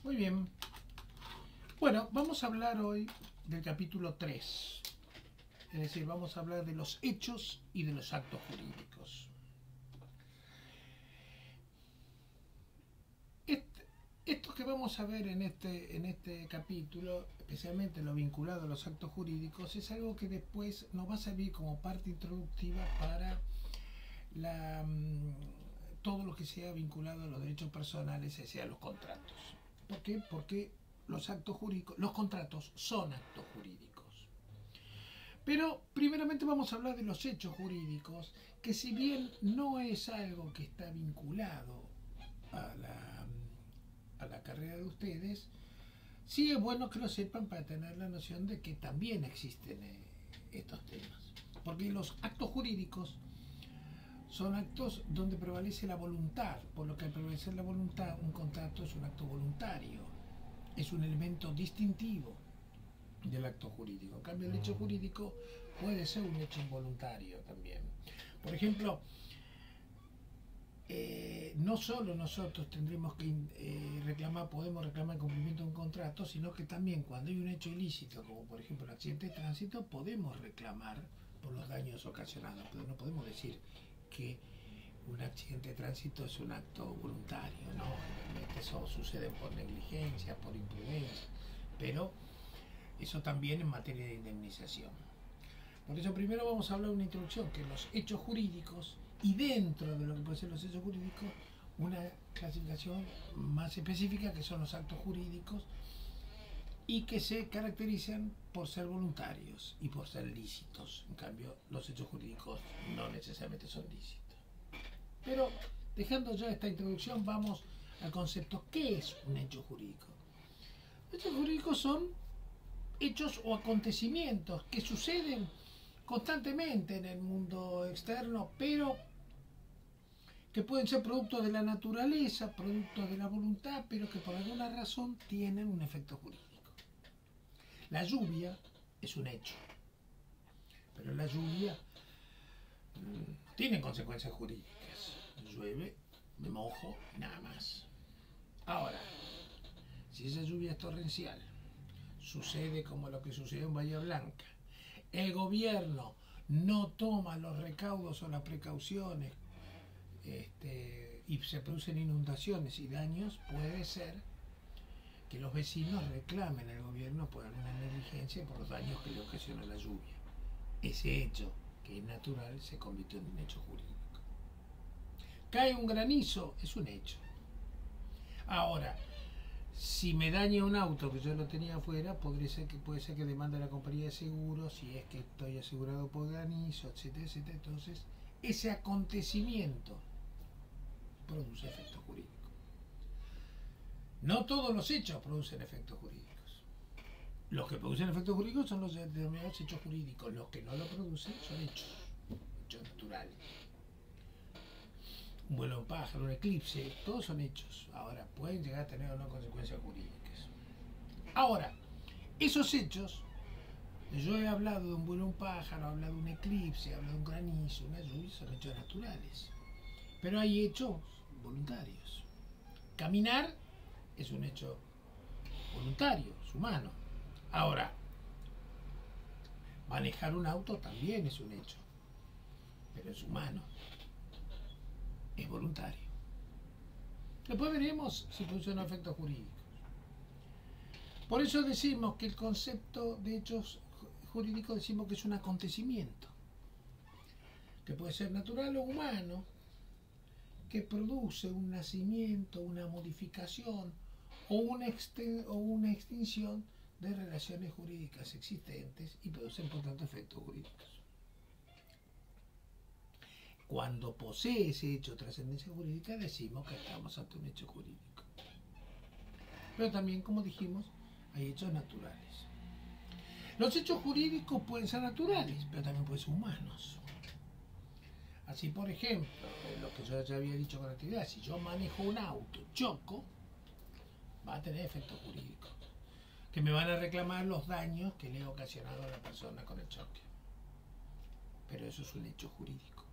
Muy bien. Bueno, vamos a hablar hoy del capítulo 3. Es decir, vamos a hablar de los hechos y de los actos jurídicos. Esto que vamos a ver en este capítulo, especialmente lo vinculado a los actos jurídicos, es algo que después nos va a servir como parte introductiva para todo lo que sea vinculado a los derechos personales, es decir, los contratos. ¿Por qué? Porque los contratos son actos jurídicos. Pero primeramente vamos a hablar de los hechos jurídicos, que si bien no es algo que está vinculado a la carrera de ustedes, sí es bueno que lo sepan para tener la noción de que también existen estos temas. Porque los actos jurídicos son actos donde prevalece la voluntad, por lo que al prevalecer la voluntad, un contrato es un acto voluntario, es un elemento distintivo del acto jurídico. En cambio, el hecho jurídico puede ser un hecho involuntario también. Por ejemplo, no solo nosotros tendremos que podemos reclamar el cumplimiento de un contrato, sino que también cuando hay un hecho ilícito, como por ejemplo el accidente de tránsito, podemos reclamar por los daños ocasionados, pero no podemos decir que un accidente de tránsito es un acto voluntario, ¿no? Generalmente eso sucede por negligencia, por imprudencia, pero eso también en materia de indemnización. Por eso primero vamos a hablar de una introducción, que los hechos jurídicos, y dentro de lo que pueden ser los hechos jurídicos, una clasificación más específica que son los actos jurídicos y que se caracterizan por ser voluntarios y por ser lícitos. En cambio, los hechos jurídicos no necesariamente son lícitos. Pero dejando ya esta introducción, vamos al concepto. ¿Qué es un hecho jurídico? Los hechos jurídicos son hechos o acontecimientos que suceden constantemente en el mundo externo, pero que pueden ser producto de la naturaleza, producto de la voluntad, pero que por alguna razón tienen un efecto jurídico. La lluvia es un hecho, pero la lluvia tiene consecuencias jurídicas. Llueve, me mojo, nada más. Ahora, si esa lluvia es torrencial, sucede como lo que sucedió en Bahía Blanca, el gobierno no toma los recaudos o las precauciones y se producen inundaciones y daños, puede ser que los vecinos reclamen al gobierno por alguna negligencia por los daños que le ocasiona la lluvia. Ese hecho, que es natural, se convirtió en un hecho jurídico. Cae un granizo, es un hecho. Ahora, si me daña un auto que yo lo tenía afuera, puede ser que demande a la compañía de seguros, si es que estoy asegurado por granizo, etcétera, etcétera. Entonces, ese acontecimiento produce efectos jurídicos. No todos los hechos producen efectos jurídicos. Los que producen efectos jurídicos son los denominados hechos jurídicos. Los que no lo producen son hechos naturales. Un vuelo en pájaro, un eclipse, todos son hechos. Ahora, pueden llegar a tener o no consecuencias jurídicas. Ahora, esos hechos, yo he hablado de un vuelo en pájaro, he hablado de un eclipse, he hablado de un granizo, una lluvia, son hechos naturales. Pero hay hechos voluntarios. Caminar es un hecho voluntario, es humano. Ahora, manejar un auto también es un hecho, pero es humano, es voluntario. Después veremos si funcionan efectos jurídicos. Por eso decimos que el concepto de hechos jurídicos decimos que es un acontecimiento, que puede ser natural o humano, que produce un nacimiento, una modificación o una extinción de relaciones jurídicas existentes y producen por tanto efectos jurídicos. Cuando posee ese hecho trascendencia jurídica, decimos que estamos ante un hecho jurídico. Pero también, como dijimos, hay hechos naturales. Los hechos jurídicos pueden ser naturales, pero también pueden ser humanos. Así, por ejemplo, lo que yo ya había dicho con anterioridad, si yo manejo un auto, choco, va a tener efectos jurídicos, que me van a reclamar los daños que le he ocasionado a la persona con el choque. Pero eso es un hecho jurídico,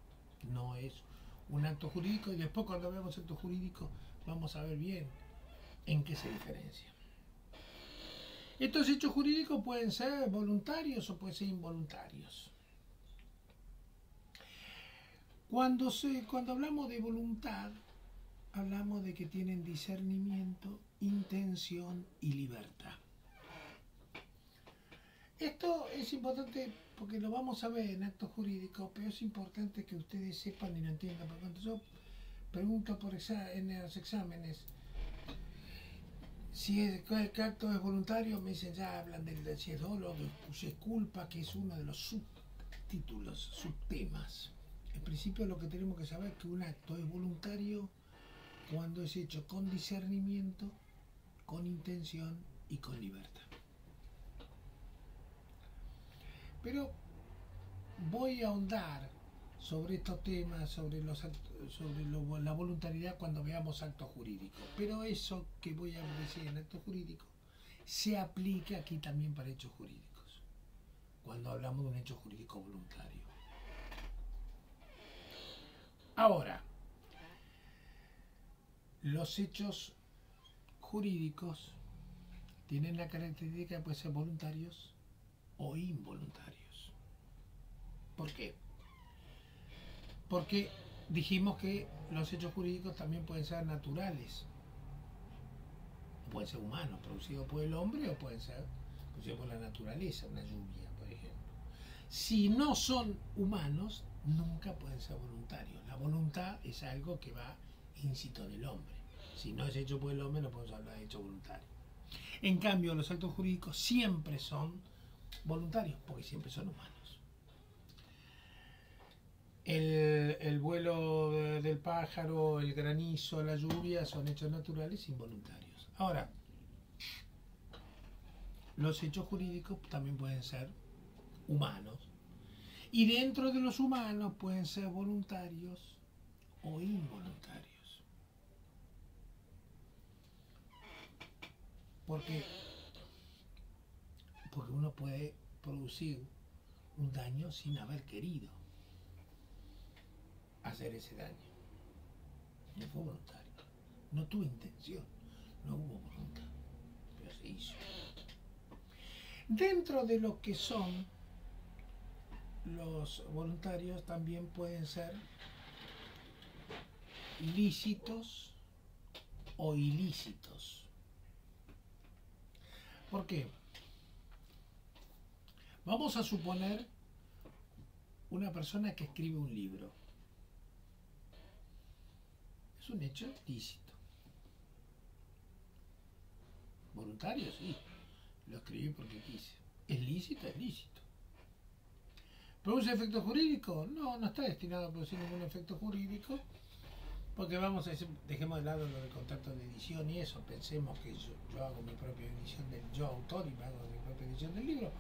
no es un acto jurídico. Y después, cuando veamos actos jurídicos, vamos a ver bien ¿En qué se diferencia? Estos hechos jurídicos pueden ser voluntarios o pueden ser involuntarios. Cuando hablamos de voluntad, hablamos de que tienen discernimiento, intención y libertad. Esto es importante porque lo vamos a ver en actos jurídicos, pero es importante que ustedes sepan y lo entiendan. Porque cuando yo pregunto en los exámenes qué acto es voluntario, me dicen, ya hablan del si es dolo, si es culpa, que es uno de los subtítulos, subtemas. En principio lo que tenemos que saber es que un acto es voluntario cuando es hecho con discernimiento, con intención y con libertad. Pero voy a ahondar sobre estos temas, sobre la voluntariedad cuando veamos actos jurídicos. Pero eso que voy a decir en actos jurídicos se aplica aquí también para hechos jurídicos, cuando hablamos de un hecho jurídico voluntario. Ahora, los hechos jurídicos tienen la característica de pueden ser voluntarios o involuntarios. ¿Por qué? Porque dijimos que los hechos jurídicos también pueden ser naturales, pueden ser humanos, producidos por el hombre, o pueden ser producidos por la naturaleza, una lluvia, por ejemplo. Si no son humanos, nunca pueden ser voluntarios. La voluntad es algo que va íncito en el hombre. Si no es hecho por el hombre, no podemos hablar de hecho voluntario. En cambio, los actos jurídicos siempre son voluntarios, porque siempre son humanos. El vuelo del pájaro, el granizo, la lluvia son hechos naturales involuntarios. Ahora, los hechos jurídicos también pueden ser humanos. Y dentro de los humanos pueden ser voluntarios o involuntarios. Porque uno puede producir un daño sin haber querido hacer ese daño. No fue voluntario. No tuvo intención. No hubo voluntad. Pero se hizo. Dentro de lo que son los voluntarios también pueden ser lícitos o ilícitos. ¿Por qué? Vamos a suponer una persona que escribe un libro. Es un hecho lícito. Voluntario, sí. Lo escribí porque quise. ¿Es lícito? Es lícito. ¿Produce efecto jurídico? No, no está destinado a producir ningún efecto jurídico. Porque vamos a decir, dejemos de lado lo de contratos de edición y eso. Pensemos que yo hago mi propia edición yo autor, y me hago mi propia edición del libro.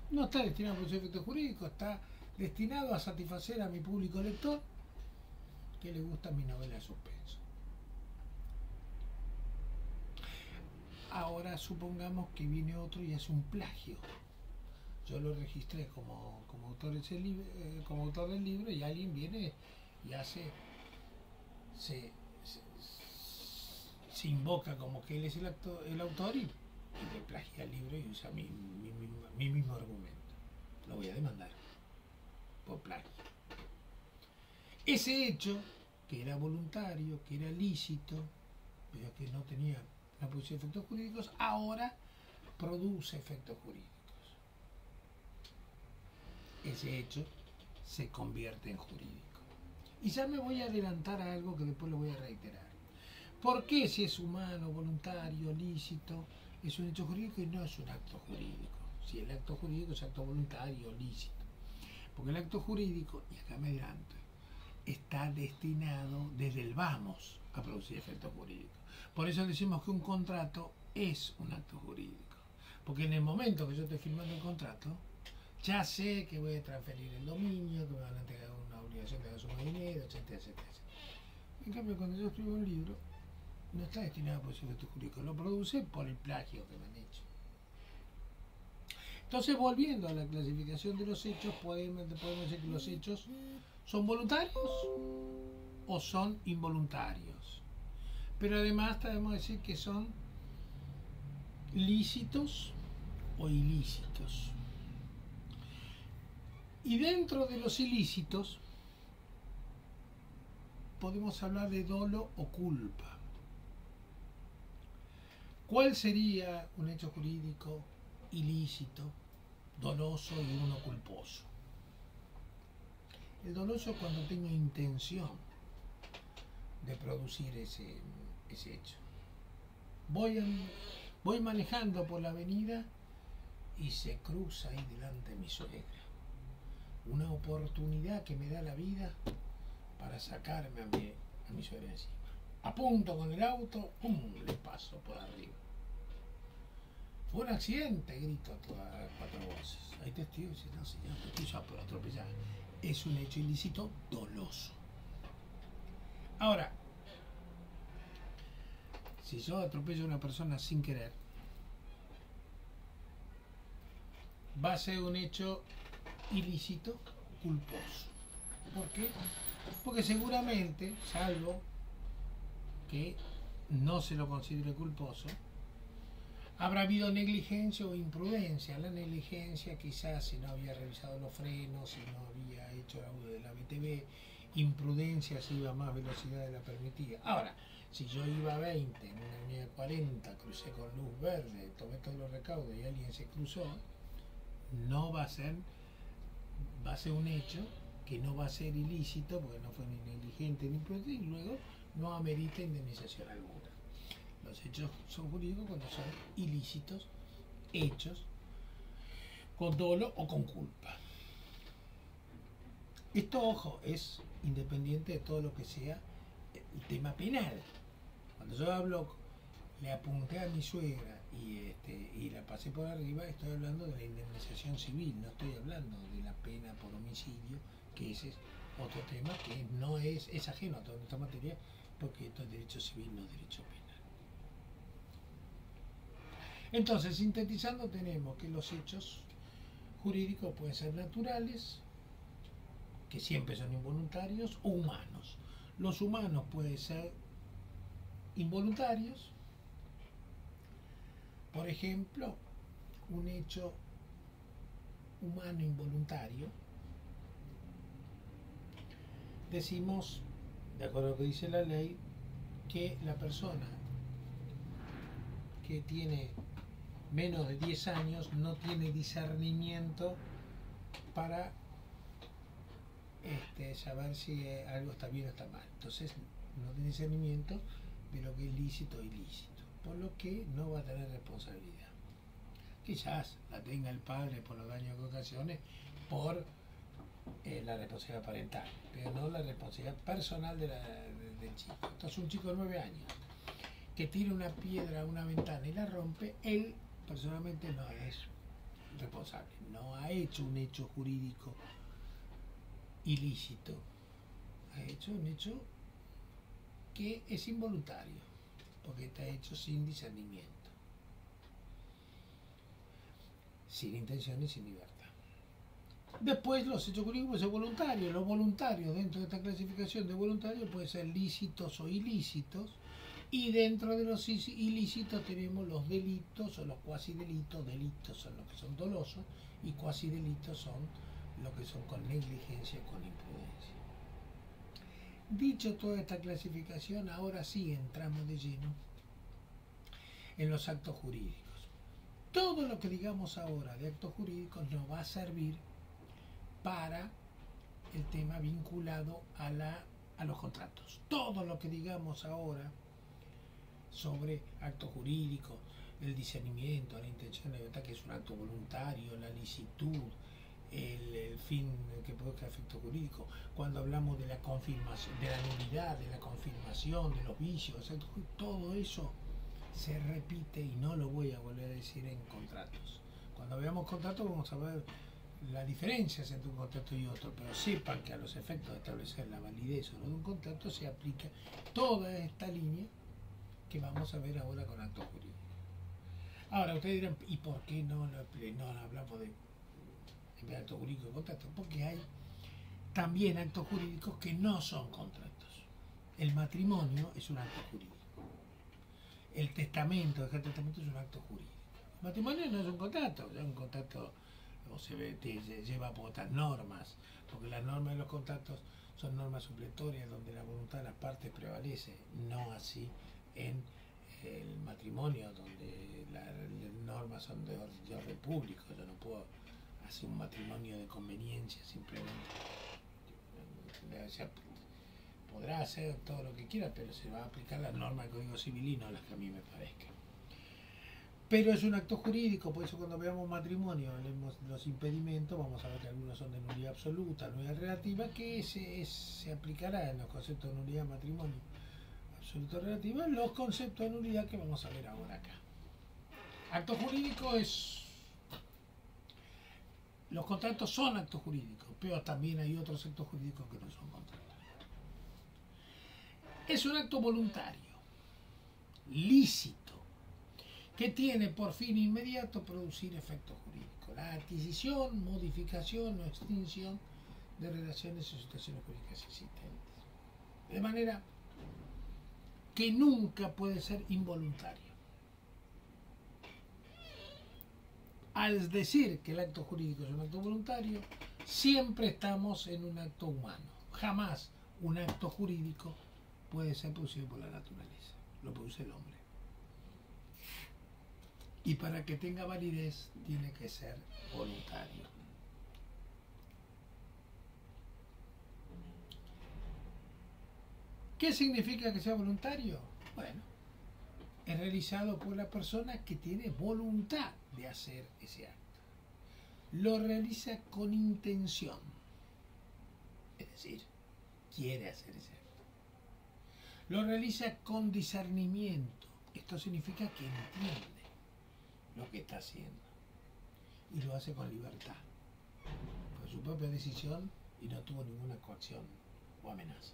No está destinado a producir efecto jurídico. Está destinado a satisfacer a mi público lector que le gusta mi novela de suspenso. Ahora supongamos que viene otro y hace un plagio. Yo lo registré como autor del libro, y alguien viene y hace, se invoca como que él es el autor y me plagia el libro y usa mi mismo argumento. Lo voy a demandar por plagio. Ese hecho, que era voluntario, que era lícito, pero que no producía efectos jurídicos, ahora produce efectos jurídicos. Ese hecho se convierte en jurídico. Y ya me voy a adelantar a algo que después lo voy a reiterar. ¿Por qué si es humano, voluntario, lícito, es un hecho jurídico y no es un acto jurídico? Si el acto jurídico es acto voluntario, lícito. Porque el acto jurídico, y acá me adelanto, está destinado desde el vamos a producir efectos jurídicos. Por eso decimos que un contrato es un acto jurídico. Porque en el momento que yo estoy firmando el contrato, ya sé que voy a transferir el dominio, que me van a entregar una obligación de dar suma de dinero, etcétera, etcétera. En cambio, cuando yo escribo un libro, no está destinado a producir efectos jurídicos, lo produce por el plagio que me han hecho. Entonces, volviendo a la clasificación de los hechos, podemos decir que los hechos son voluntarios o son involuntarios. Pero además debemos decir que son lícitos o ilícitos. Y dentro de los ilícitos podemos hablar de dolo o culpa. ¿Cuál sería un hecho jurídico ilícito, doloso y uno culposo? El doloso es cuando tengo intención de producir ese hecho. Voy manejando por la avenida y se cruza ahí delante mi suegra. Una oportunidad que me da la vida para sacarme a mi suegra encima. Apunto con el auto, ¡pum!, le paso por arriba. Fue un accidente, grito a todas las cuatro voces. Hay testigos y dicen, no señor, me quiso atropellar. Es un hecho ilícito doloso. Ahora, si yo atropello a una persona sin querer, va a ser un hecho ilícito culposo. ¿Por qué? Porque seguramente, salvo que no se lo considere culposo, habrá habido negligencia o imprudencia. La negligencia quizás si no había revisado los frenos, si no había hecho el audio de la BTV, imprudencia si iba a más velocidad de la permitida. Ahora, si yo iba a 20 en una avenida 40, crucé con luz verde, tomé todos los recaudos y alguien se cruzó, no va a ser, va a ser un hecho que no va a ser ilícito porque no fue ni negligente ni imprudente y luego no amerita indemnización alguna. Los hechos son jurídicos cuando son ilícitos, hechos con dolo o con culpa. Esto, ojo, es independiente de todo lo que sea el tema penal. Cuando yo hablo, le apunté a mi suegra y la pasé por arriba, estoy hablando de la indemnización civil, no estoy hablando de la pena por homicidio, que ese es otro tema que no es ajeno a toda esta materia, porque esto es derecho civil, no derecho penal. Entonces, sintetizando, tenemos que los hechos jurídicos pueden ser naturales, que siempre son involuntarios, o humanos. Los humanos pueden ser involuntarios. Por ejemplo, un hecho humano involuntario, decimos, de acuerdo a lo que dice la ley, que la persona que tiene menos de 10 años no tiene discernimiento para saber si algo está bien o está mal. Entonces no tiene discernimiento de lo que es lícito o ilícito, por lo que no va a tener responsabilidad. Quizás la tenga el padre por los daños que ocasione, por la responsabilidad parental, pero no la responsabilidad personal del chico. Entonces un chico de 9 años que tira una piedra a una ventana y la rompe, él personalmente no es responsable, no ha hecho un hecho jurídico ilícito, ha hecho un hecho que es involuntario, porque está hecho sin discernimiento, sin intención y sin libertad. Después los hechos jurídicos pueden ser voluntarios. Los voluntarios dentro de esta clasificación de voluntarios pueden ser lícitos o ilícitos, y dentro de los ilícitos tenemos los delitos o los cuasi delitos. Delitos son los que son dolosos y cuasi delitos son los que son con negligencia o con imprudencia. Dicho toda esta clasificación, ahora sí entramos de lleno en los actos jurídicos. Todo lo que digamos ahora de actos jurídicos nos va a servir para el tema vinculado a los contratos. Todo lo que digamos ahora sobre actos jurídicos, el discernimiento, la intención de libertad, que es un acto voluntario, la licitud, el fin que puede ser efecto jurídico, cuando hablamos de la confirmación, de la nulidad, de la confirmación, de los vicios, todo eso se repite y no lo voy a volver a decir en contratos. Cuando veamos contratos vamos a ver las diferencias entre un contrato y otro, pero sepan que a los efectos de establecer la validez o no de un contrato se aplica toda esta línea que vamos a ver ahora con actos jurídicos. Ahora ustedes dirán, ¿y por qué no hablamos de actos jurídicos y contratos? Porque hay también actos jurídicos que no son contratos. El matrimonio es un acto jurídico. El testamento, dejar testamento es un acto jurídico. El matrimonio no es un contrato, es un contrato o se lleva por otras normas, porque las normas de los contratos son normas supletorias donde la voluntad de las partes prevalece, no así en el matrimonio donde las normas son de orden público. Yo no puedo hacer un matrimonio de conveniencia simplemente. Se podrá hacer todo lo que quiera, pero se va a aplicar las normas del Código Civil y no las que a mí me parezcan. Pero es un acto jurídico, por eso cuando veamos matrimonio, leemos los impedimentos, vamos a ver que algunos son de nulidad absoluta, nulidad relativa, que se aplicará en los conceptos de nulidad matrimonio absoluta relativa, los conceptos de nulidad que vamos a ver ahora acá. Acto jurídico es... Los contratos son actos jurídicos, pero también hay otros actos jurídicos que no son contratos. Es un acto voluntario, lícito, que tiene por fin inmediato producir efecto jurídico, la adquisición, modificación o extinción de relaciones o situaciones jurídicas existentes. De manera que nunca puede ser involuntario. Al decir que el acto jurídico es un acto voluntario, siempre estamos en un acto humano. Jamás un acto jurídico puede ser producido por la naturaleza, lo produce el hombre. Y para que tenga validez tiene que ser voluntario. ¿Qué significa que sea voluntario? Bueno, es realizado por la persona que tiene voluntad de hacer ese acto. Lo realiza con intención, es decir, quiere hacer ese acto. Lo realiza con discernimiento, esto significa que entiende lo que está haciendo y lo hace con libertad, por su propia decisión y no tuvo ninguna coacción o amenaza.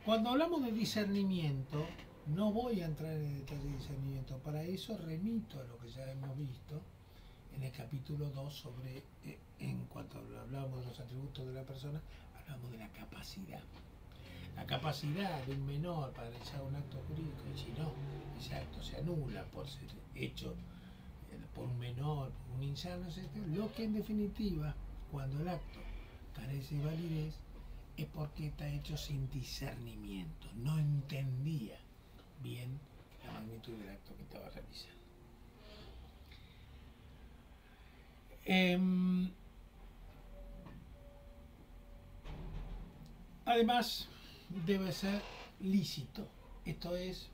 Cuando hablamos de discernimiento, no voy a entrar en el detalle de discernimiento, para eso remito a lo que ya hemos visto en el capítulo 2 sobre, en cuanto hablamos de los atributos de la persona, hablamos de la capacidad. La capacidad de un menor para realizar un acto jurídico, y si no, ese acto se anula por ser hecho por un menor, por un insano, etc. Lo que en definitiva, cuando el acto carece de validez, es porque está hecho sin discernimiento, no entendía bien la magnitud del acto que estaba realizando. Además, debe ser lícito, esto es,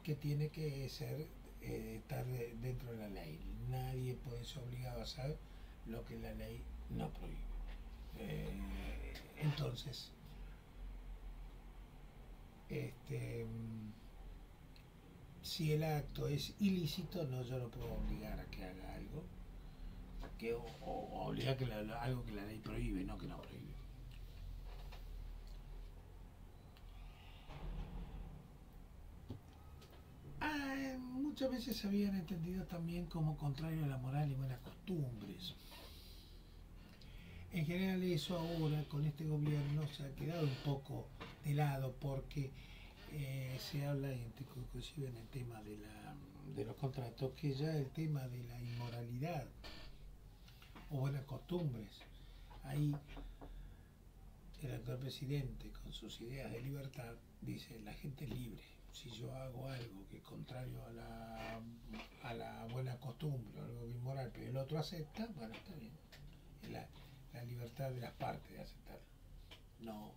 que tiene que ser estar dentro de la ley. Nadie puede ser obligado a hacer lo que la ley no prohíbe. Entonces, si el acto es ilícito, no, yo no puedo obligar a que haga algo, o obligar a algo que la ley prohíbe, no que no prohíbe. Muchas veces se habían entendido también como contrario a la moral y buenas costumbres. En general eso ahora con este gobierno se ha quedado un poco de lado porque se habla inclusive en el tema de los contratos, que ya el tema de la inmoralidad o buenas costumbres, ahí el actual presidente con sus ideas de libertad dice la gente es libre. Si yo hago algo que es contrario a la buena costumbre, algo que es inmoral, pero el otro acepta, bueno, está bien. Es la libertad de las partes de aceptarlo. No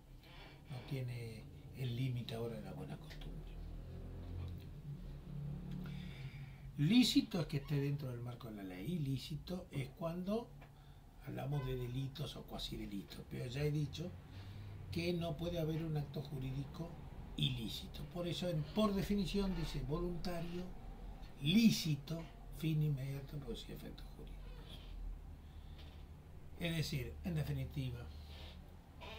tiene el límite ahora de la buena costumbre. Lícito es que esté dentro del marco de la ley. Ilícito es cuando hablamos de delitos o cuasi delitos. Pero ya he dicho que no puede haber un acto jurídico ilícito. Por eso, por definición, dice voluntario, lícito, fin inmediato, producir efectos jurídicos. Es decir, en definitiva,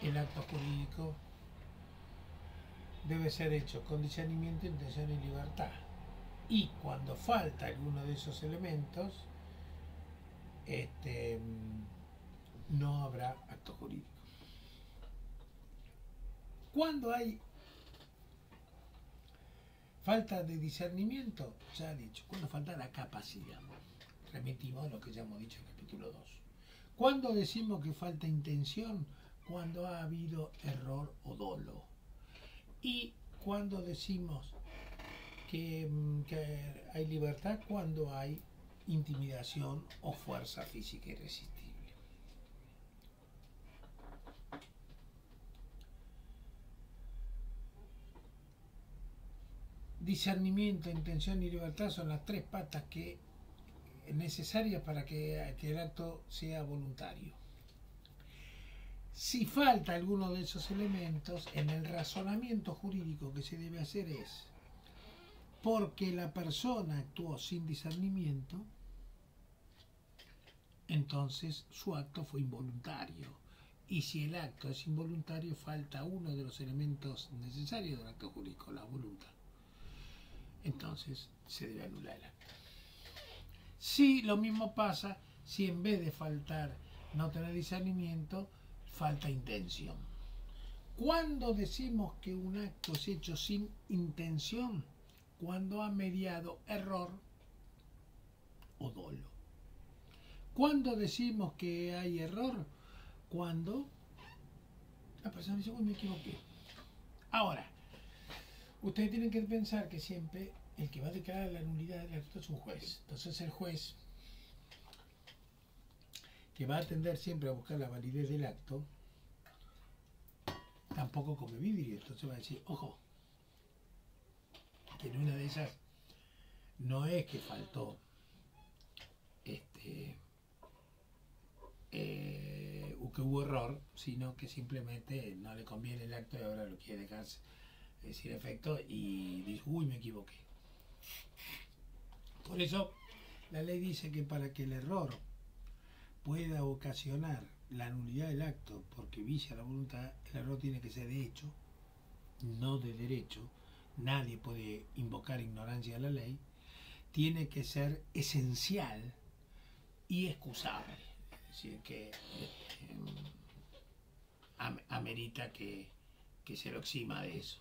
el acto jurídico debe ser hecho con discernimiento, intención y libertad. Y cuando falta alguno de esos elementos, no habrá acto jurídico. Cuando hay Falta de discernimiento, ya he dicho. Cuando falta la capacidad. Remitimos a lo que ya hemos dicho en el capítulo 2. Cuando decimos que falta intención, cuando ha habido error o dolo. Y cuando decimos que hay libertad, cuando hay intimidación o fuerza física irresistible. Discernimiento, intención y libertad son las tres patas que necesarias para que el acto sea voluntario. Si falta alguno de esos elementos, en el razonamiento jurídico que se debe hacer es porque la persona actuó sin discernimiento, entonces su acto fue involuntario. Y si el acto es involuntario, falta uno de los elementos necesarios del acto jurídico, la voluntad. Entonces se debe anular el acto. Si lo mismo pasa si en vez de faltar no tener discernimiento, falta intención. ¿Cuándo decimos que un acto es hecho sin intención? Cuando ha mediado error o dolo. ¿Cuándo decimos que hay error? Cuando la persona dice, uy, me equivoqué. Ahora, ustedes tienen que pensar que siempre el que va a declarar la nulidad del acto es un juez. Entonces el juez, que va a tender siempre a buscar la validez del acto, tampoco come vidrio. Entonces va a decir, ojo, que en una de esas no es que faltó que hubo error, sino que simplemente no le conviene el acto y ahora lo quiere dejar sin efecto y dice, uy, me equivoqué. Por eso la ley dice que para que el error pueda ocasionar la nulidad del acto porque vicia la voluntad, el error tiene que ser de hecho, no de derecho. Nadie puede invocar ignorancia de la ley. Tiene que ser esencial y excusable. Es decir, que amerita que se lo exima de eso.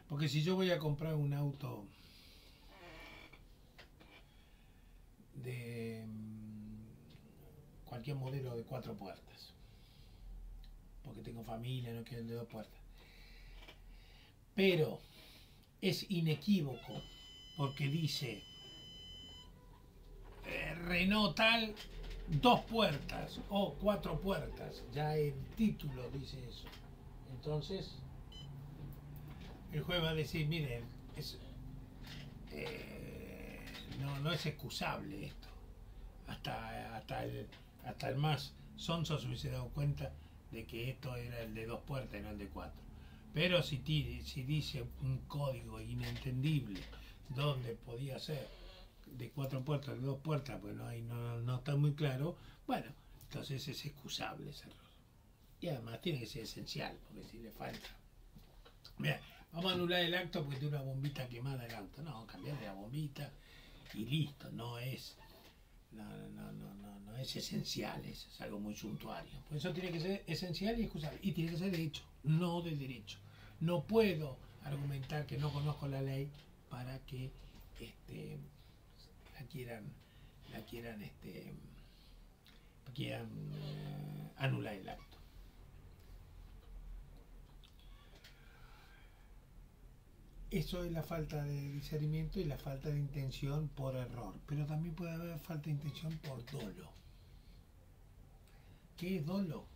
Porque si yo voy a comprar un auto de cualquier modelo de 4 puertas, porque tengo familia, no quiero el de 2 puertas, pero es inequívoco porque dice Renault tal 2 puertas o 4 puertas, ya el título dice eso, entonces el juez va a decir, miren, no es excusable esto. Hasta el más sonso se hubiese dado cuenta de que esto era el de 2 puertas y no el de 4. Pero si dice un código inentendible donde podía ser de 4 puertas, de 2 puertas, pues no está muy claro, bueno, entonces es excusable ese error. Y además tiene que ser esencial, porque si le falta... Mira, vamos a anular el acto porque tiene una bombita quemada el auto. No, cambiar de la bombita y listo, no es esencial, es algo muy suntuario. Por eso tiene que ser esencial y excusable. Y tiene que ser de hecho, no de derecho. No puedo argumentar que no conozco la ley para que quieran anular el acto. Eso es la falta de discernimiento y la falta de intención por error. Pero también puede haber falta de intención por dolo. ¿Qué es dolo?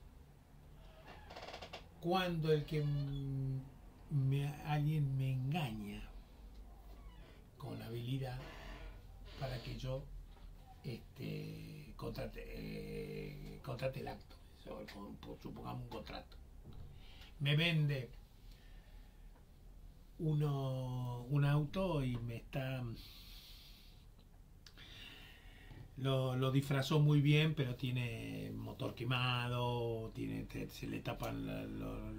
Cuando el que alguien me engaña con habilidad para que yo contrate el acto. Supongamos un contrato. Me vende un auto y me está lo disfrazó muy bien, pero tiene motor quemado, se le tapan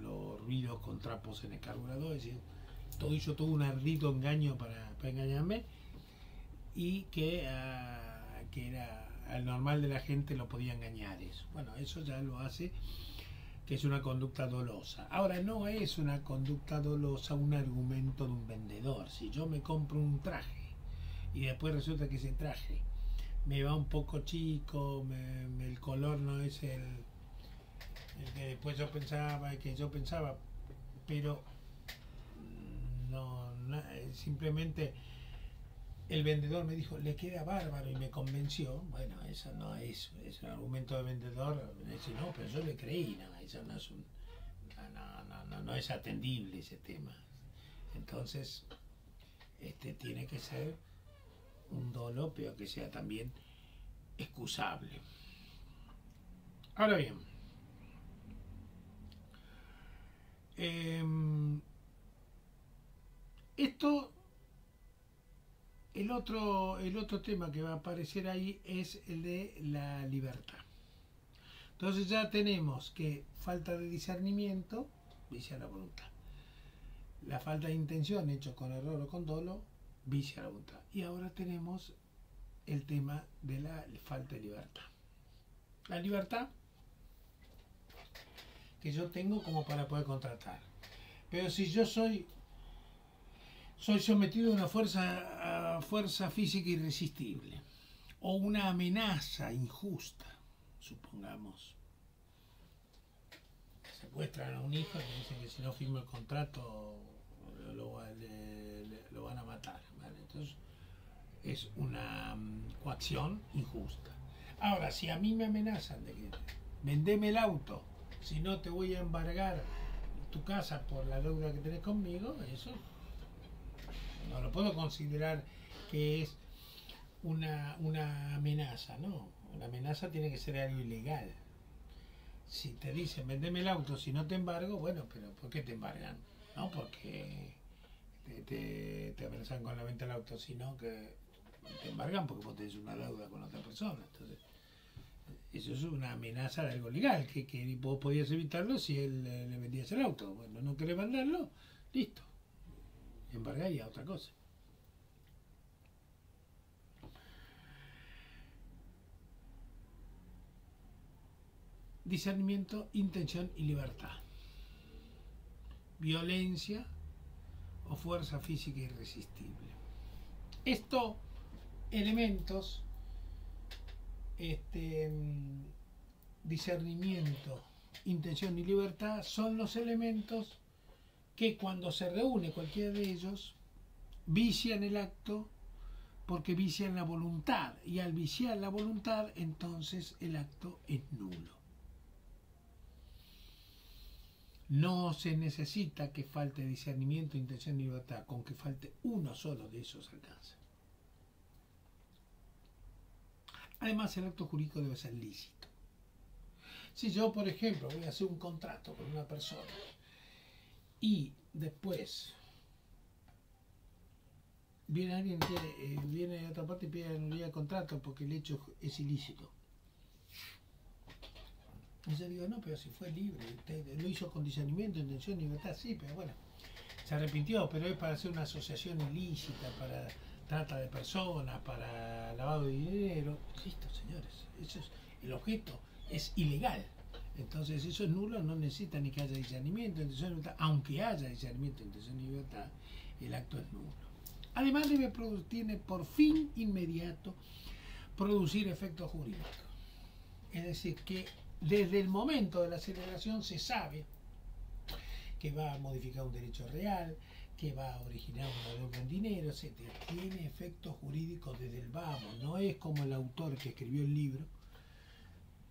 los ruidos con trapos en el carburador, es decir, hizo todo un ardito engaño para engañarme, y que era al normal de la gente lo podía engañar eso. Bueno, eso ya lo hace que es una conducta dolosa. Ahora, no es una conducta dolosa un argumento de un vendedor. Si yo me compro un traje y después resulta que ese traje me va un poco chico, el color no es el que después yo pensaba, pero simplemente el vendedor me dijo, le queda bárbaro y me convenció. Bueno, eso no es un argumento de vendedor. Decir, no, pero yo le creí, no, eso no es no es atendible ese tema. Entonces, tiene que ser un dolo, pero que sea también excusable. Ahora bien, esto, el otro tema que va a aparecer ahí es el de la libertad. Entonces ya tenemos que falta de discernimiento, vicia la voluntad. La falta de intención hecho con error o con dolo, vicia la voluntad. Y ahora tenemos el tema de la falta de libertad. La libertad que yo tengo como para poder contratar. Pero si yo soy sometido a una fuerza física irresistible o una amenaza injusta, supongamos, secuestran a un hijo y dicen que si no firma el contrato lo van a matar, ¿vale? Entonces es una coacción injusta. Ahora, si a mí me amenazan de que vendeme el auto, si no te voy a embargar tu casa por la deuda que tenés conmigo, eso no lo puedo considerar que es una amenaza, ¿no? Una amenaza tiene que ser algo ilegal. Si te dicen, vendeme el auto, si no te embargo, bueno, pero ¿por qué te embargan? No, porque te amenazan con la venta del auto, sino que te embargan porque vos tenés una deuda con otra persona. Entonces, eso es una amenaza de algo legal, que vos podías evitarlo si él le vendías el auto. Bueno, no querés mandarlo, listo. Embargáis a otra cosa. Discernimiento, intención y libertad. Violencia o fuerza física irresistible. Estos elementos, discernimiento, intención y libertad, son los elementos que cuando se reúne cualquiera de ellos, vician el acto porque vician la voluntad. Y al viciar la voluntad, entonces el acto es nulo. No se necesita que falte discernimiento, intención y libertad. Con que falte uno solo de esos alcanza. Además, el acto jurídico debe ser lícito. Si yo, por ejemplo, voy a hacer un contrato con una persona y después viene alguien que viene de otra parte y pide la nulidad del contrato porque el hecho es ilícito. Y yo digo, no, pero si fue libre, usted lo hizo con discernimiento, intención y libertad, sí, pero bueno, se arrepintió, pero es para hacer una asociación ilícita, para trata de personas, para lavado de dinero. Listo, señores, eso es, el objeto es ilegal. Entonces eso es nulo, no necesita ni que haya discernimiento, intención y libertad. Aunque haya discernimiento, intención y libertad, el acto es nulo. Además tiene por fin inmediato producir efectos jurídicos. Es decir, que desde el momento de la celebración se sabe que va a modificar un derecho real, que va a originar una deuda en dinero, etc. Tiene efectos jurídicos desde el vamos. No es como el autor que escribió el libro,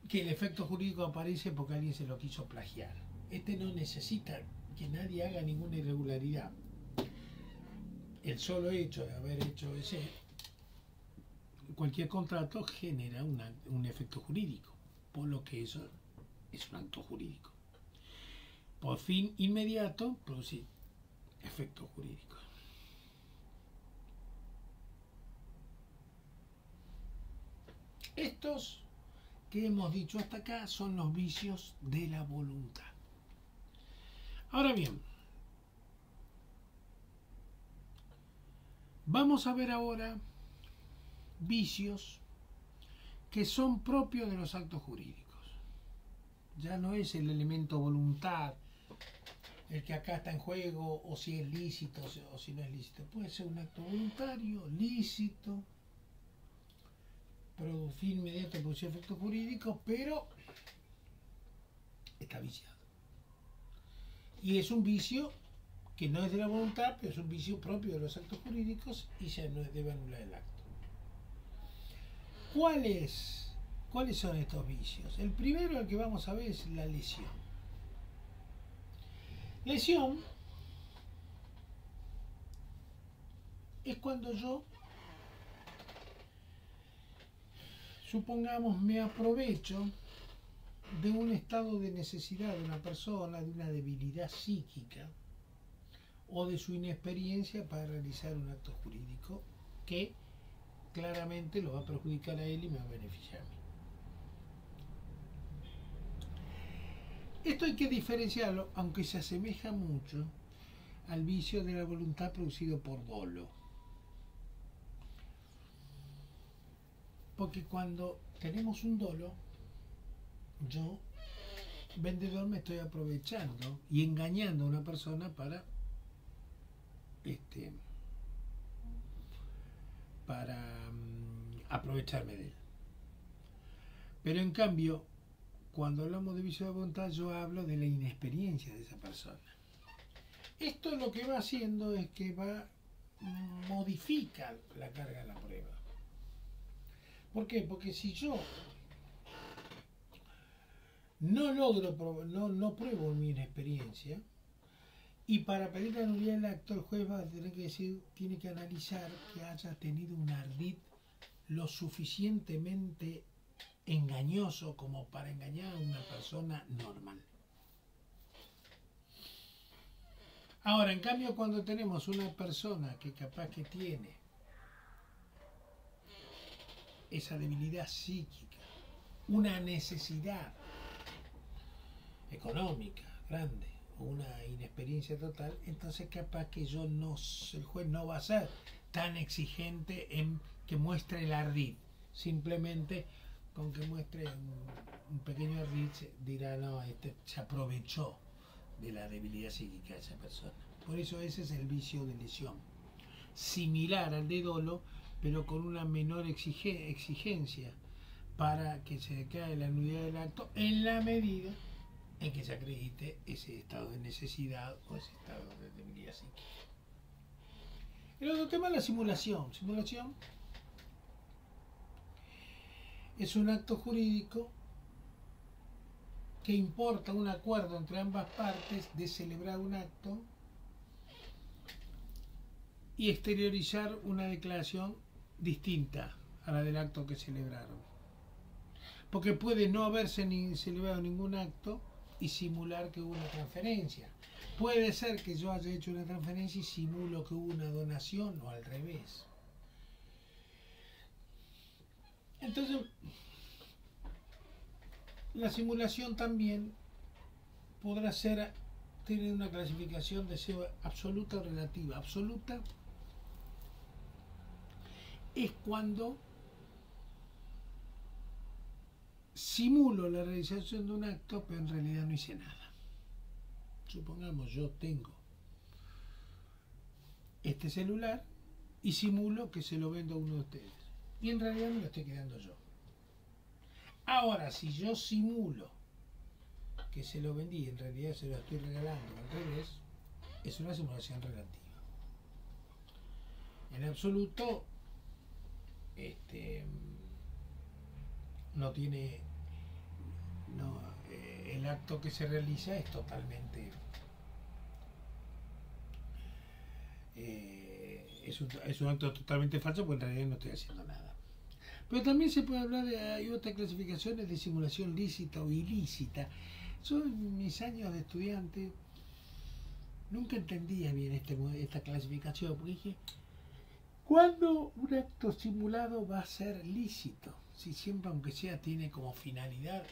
que el efecto jurídico aparece porque alguien se lo quiso plagiar. No necesita que nadie haga ninguna irregularidad. El solo hecho de haber hecho cualquier contrato genera un efecto jurídico, por lo que eso es un acto jurídico. Por fin inmediato, producir efectos jurídicos. Estos que hemos dicho hasta acá son los vicios de la voluntad. Ahora bien, vamos a ver ahora vicios que son propios de los actos jurídicos. Ya no es el elemento voluntad el que acá está en juego, o si es lícito o si no es lícito. Puede ser un acto voluntario, lícito, fin inmediato, producir efectos jurídicos, pero está viciado. Y es un vicio que no es de la voluntad, pero es un vicio propio de los actos jurídicos y ya no debe anular el acto. ¿Cuáles son estos vicios? El primero, el que vamos a ver, es la lesión. Lesión es cuando yo, supongamos, me aprovecho de un estado de necesidad de una persona, de una debilidad psíquica o de su inexperiencia para realizar un acto jurídico que claramente lo va a perjudicar a él y me va a beneficiar a mí. Esto hay que diferenciarlo, aunque se asemeja mucho al vicio de la voluntad producido por dolo. Porque cuando tenemos un dolo, yo, vendedor, me estoy aprovechando y engañando a una persona para aprovecharme de él. Pero en cambio, cuando hablamos de vicio de voluntad, yo hablo de la inexperiencia de esa persona. Esto lo que va haciendo es que modifica la carga de la prueba. ¿Por qué? Porque si yo no pruebo mi inexperiencia, y para pedir la nulidad del acto, el juez va a tener que tiene que analizar que haya tenido un ardid lo suficientemente engañoso como para engañar a una persona normal. Ahora, en cambio, cuando tenemos una persona que capaz que tiene esa debilidad psíquica, una necesidad económica grande, una inexperiencia total, entonces capaz que el juez no va a ser tan exigente en que muestre el ardid. Simplemente con que muestre un pequeño ardid dirá, no, se aprovechó de la debilidad psíquica de esa persona. Por eso ese es el vicio de lesión, similar al de dolo, pero con una menor exigencia para que se declare la nulidad del acto en la medida en que se acredite ese estado de necesidad o ese estado de debilidad psíquica. El otro tema es la simulación. Simulación es un acto jurídico que importa un acuerdo entre ambas partes de celebrar un acto y exteriorizar una declaración distinta a la del acto que celebraron. Porque puede no haberse celebrado ningún acto y simular que hubo una transferencia. Puede ser que yo haya hecho una transferencia y simulo que hubo una donación o al revés. Entonces, la simulación también podrá tener una clasificación de SEO absoluta o relativa. Absoluta es cuando simulo la realización de un acto, pero en realidad no hice nada. Supongamos, yo tengo este celular y simulo que se lo vendo a uno de ustedes. Y en realidad me lo estoy quedando yo. Ahora, si yo simulo que se lo vendí y en realidad se lo estoy regalando al revés, es una simulación relativa. En absoluto, no tiene... el acto que se realiza es totalmente... es un acto totalmente falso porque en realidad no estoy haciendo nada. Pero también se puede hablar hay otras clasificaciones de simulación lícita o ilícita. Yo en mis años de estudiante nunca entendía bien esta clasificación, porque dije, ¿cuándo un acto simulado va a ser lícito? Si siempre, aunque sea, tiene como finalidad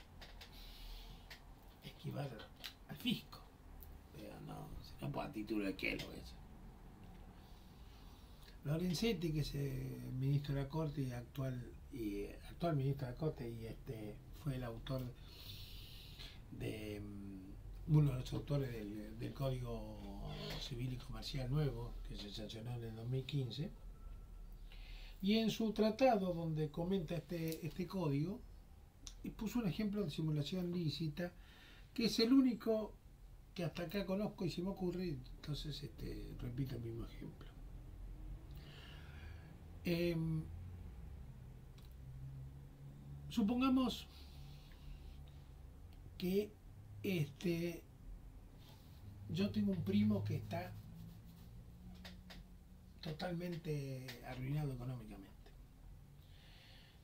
esquivar al fisco, pero no por a título de qué lo es. Lorenzetti, que es el ministro de la Corte y actual ministro de la Corte, y fue el autor uno de los autores del Código Civil y Comercial nuevo, que se sancionó en el 2015, y en su tratado donde comenta este código, puso un ejemplo de simulación lícita, que es el único que hasta acá conozco y se me ocurre, entonces repito el mismo ejemplo. Supongamos que yo tengo un primo que está totalmente arruinado económicamente.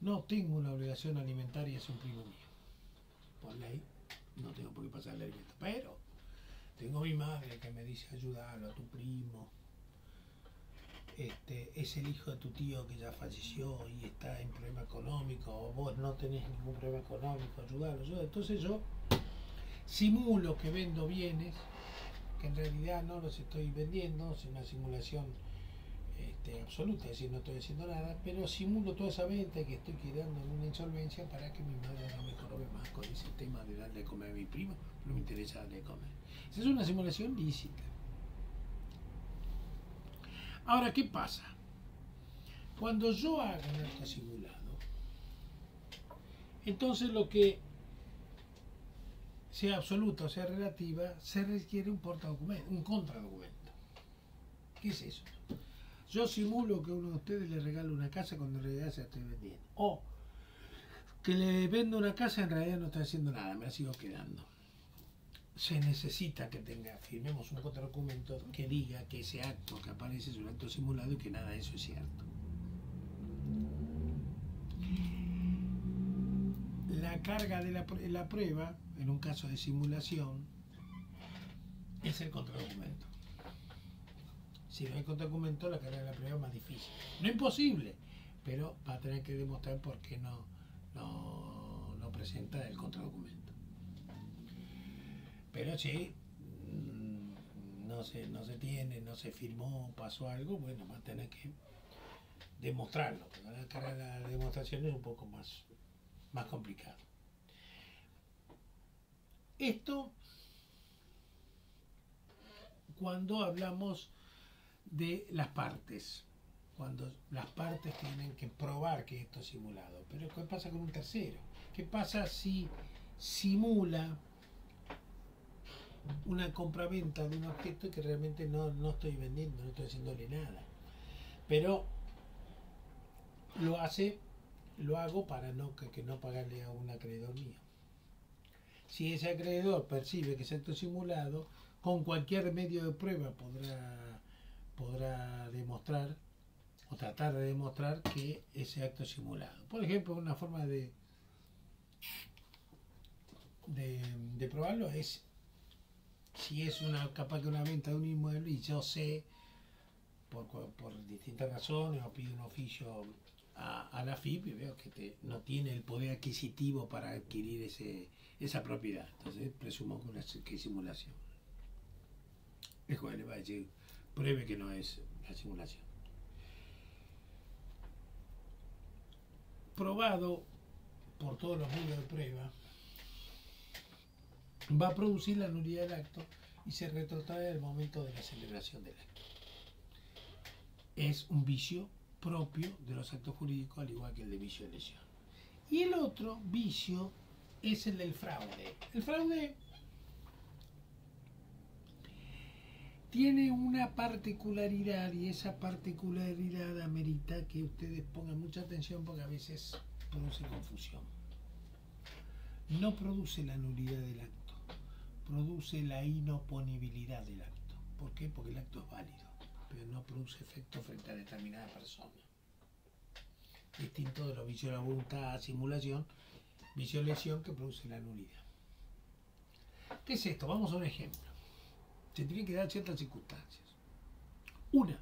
No tengo una obligación alimentaria, es un primo mío. Por ley, no tengo por qué pasarle alimento. Pero tengo mi madre que me dice: ayúdalo a tu primo. Es el hijo de tu tío que ya falleció y está en problema económico, o vos no tenés ningún problema económico, ayúdalo. Entonces yo simulo que vendo bienes que en realidad no los estoy vendiendo, es una simulación absoluta, es decir, no estoy haciendo nada, pero simulo toda esa venta y que estoy quedando en una insolvencia para que mi madre no me jorobe más con ese tema de darle de comer a mi primo. No me interesa darle de comer. Esa es una simulación lícita. Ahora, ¿qué pasa? Cuando yo hago un acto simulado, entonces lo que sea absoluta o sea relativa, se requiere un portadocumento, un contradocumento. ¿Qué es eso? Yo simulo que uno de ustedes le regala una casa cuando en realidad se la estoy vendiendo. O que le vendo una casa y en realidad no estoy haciendo nada, me la sigo quedando. Se necesita que firmemos un contradocumento que diga que ese acto que aparece es un acto simulado y que nada de eso es cierto. La carga de la prueba, en un caso de simulación, es el contradocumento. Si no hay contradocumento, la carga de la prueba es más difícil. No imposible, pero va a tener que demostrar por qué no presenta el contradocumento. Pero si no se tiene, no se firmó, pasó algo, bueno, va a tener que demostrarlo. Pero la carga de la demostración es un poco más complicado. Esto cuando hablamos de las partes, cuando las partes tienen que probar que esto es simulado. Pero ¿qué pasa con un tercero? ¿Qué pasa si simula una compraventa de un objeto que realmente no estoy vendiendo, no estoy haciéndole nada? Pero lo hago para que no pagarle a un acreedor mío. Si ese acreedor percibe que es acto simulado, con cualquier medio de prueba podrá demostrar o tratar de demostrar que ese acto es simulado. Por ejemplo, una forma de probarlo es si es capaz que una venta de un inmueble y yo sé por distintas razones o pido un oficio a la FIP y veo que no tiene el poder adquisitivo para adquirir esa propiedad. Entonces presumo que es simulación. El juez le va a decir: pruebe que no es la simulación. Probado por todos los medios de prueba, va a producir la nulidad del acto y se retrotrae al momento de la celebración del acto. Es un vicio propio de los actos jurídicos, al igual que el de vicio de lesión. Y el otro vicio es el del fraude. El fraude tiene una particularidad y esa particularidad amerita que ustedes pongan mucha atención porque a veces produce confusión. No produce la nulidad del acto, produce la inoponibilidad del acto. ¿Por qué? Porque el acto es válido, pero no produce efecto frente a determinada persona. Distinto de los vicios de la voluntad, simulación, vicio de lesión que produce la nulidad. ¿Qué es esto? Vamos a un ejemplo. Se tienen que dar ciertas circunstancias. Una,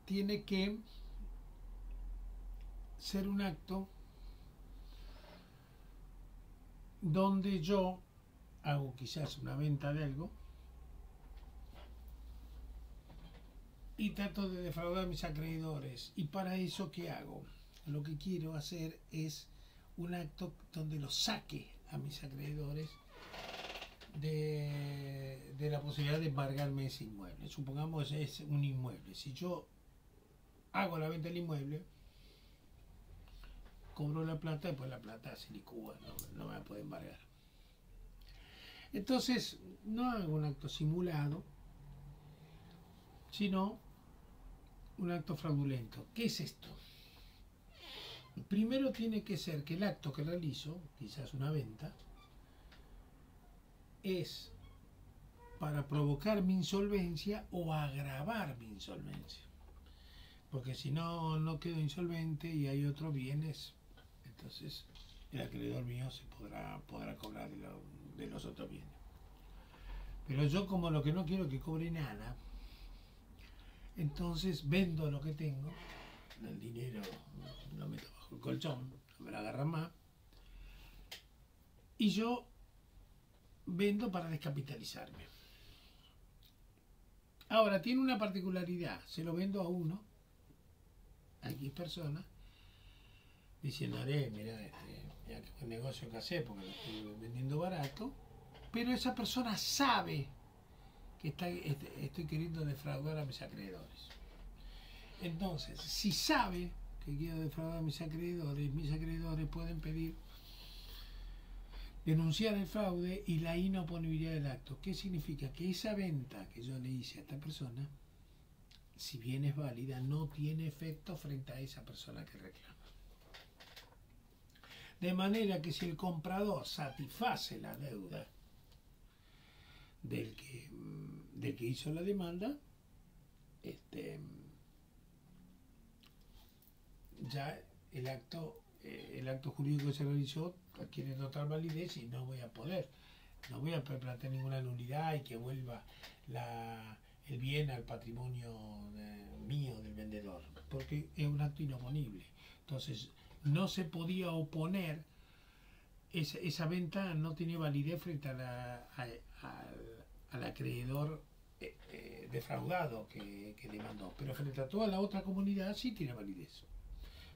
tiene que ser un acto donde yo hago quizás una venta de algo y trato de defraudar a mis acreedores. Y para eso, ¿qué hago? Lo que quiero hacer es un acto donde los saque a mis acreedores de la posibilidad de embargarme ese inmueble. Supongamos es un inmueble. Si yo hago la venta del inmueble, cobro la plata, después la plata se licúa, no me la puede embargar. Entonces, no hago un acto simulado, sino un acto fraudulento. ¿Qué es esto? Primero tiene que ser que el acto que realizo, quizás una venta, es para provocar mi insolvencia o agravar mi insolvencia. Porque si no, no quedo insolvente y hay otros bienes, entonces el acreedor mío se podrá cobrar de los otros bienes. Pero yo, como lo que no quiero que cobre nada, entonces vendo lo que tengo, el dinero lo meto bajo el colchón, no me lo agarran más, y yo vendo para descapitalizarme. Ahora, tiene una particularidad, se lo vendo a uno, a X personas, diciendo, mira qué buen negocio que hace porque lo estoy vendiendo barato, pero esa persona sabe que estoy queriendo defraudar a mis acreedores. Entonces, si sabe que quiero defraudar a mis acreedores pueden pedir denunciar el fraude y la inoponibilidad del acto. ¿Qué significa? Que esa venta que yo le hice a esta persona, si bien es válida, no tiene efecto frente a esa persona que reclama. De manera que si el comprador satisface la deuda del que hizo la demanda, ya el acto jurídico que se realizó adquiere total validez y no voy a plantear ninguna nulidad y que vuelva el bien al patrimonio mío del vendedor, porque es un acto inoponible. Entonces no se podía oponer, esa venta no tiene validez frente al acreedor defraudado que demandó, pero frente a toda la otra comunidad sí tiene validez,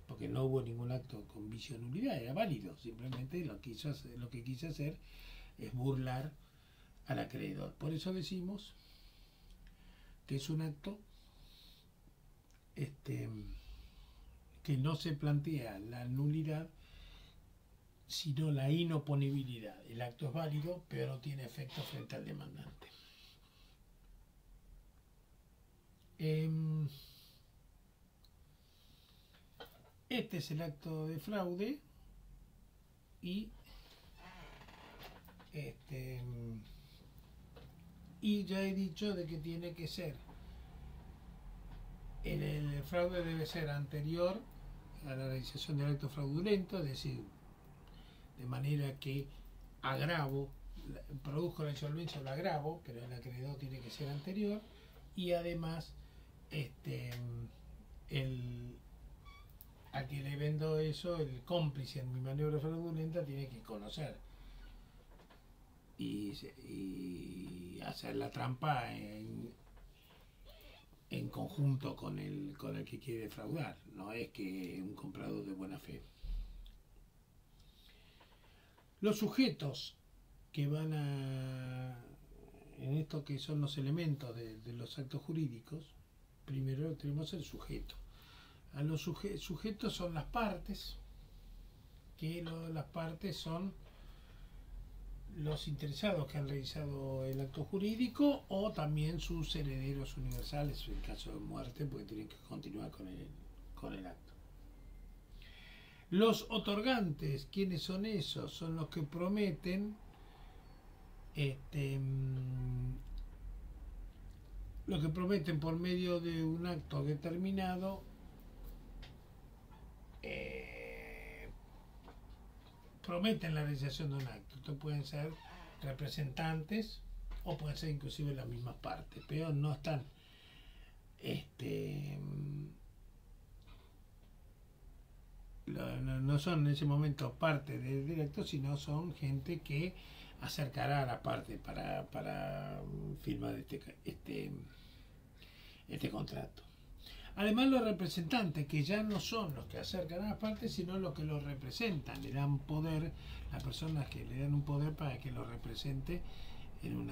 porque no hubo ningún acto con vicio de nulidad, era válido, simplemente lo que quise hacer es burlar al acreedor. Por eso decimos que es un acto que no se plantea la nulidad, sino la inoponibilidad. El acto es válido, pero no tiene efecto frente al demandante. Este es el acto de fraude y ya he dicho de que tiene que ser, el fraude debe ser anterior a la realización del acto fraudulento, es decir, de manera que produjo la insolvencia o la agravo, pero el acreedor tiene que ser anterior, y además a quien le vendo eso, el cómplice en mi maniobra fraudulenta, tiene que conocer y hacer la trampa en conjunto con el que quiere defraudar, no es que un comprador de buena fe. Los sujetos que van en esto, que son los elementos de los actos jurídicos, primero tenemos el sujeto. A los sujetos son las partes, que las partes son los interesados que han realizado el acto jurídico, o también sus herederos universales en caso de muerte, porque tienen que continuar con el acto. Los otorgantes, ¿quiénes son esos? Son los que prometen por medio de un acto determinado prometen la realización de un acto. Estos pueden ser representantes o pueden ser inclusive las mismas partes, pero no están no son en ese momento parte del acto, sino son gente que acercará a la parte para firmar este contrato. Además, los representantes, que ya no son los que acercan a las partes, sino los que los representan, le dan poder, las personas que le dan un poder para que los represente en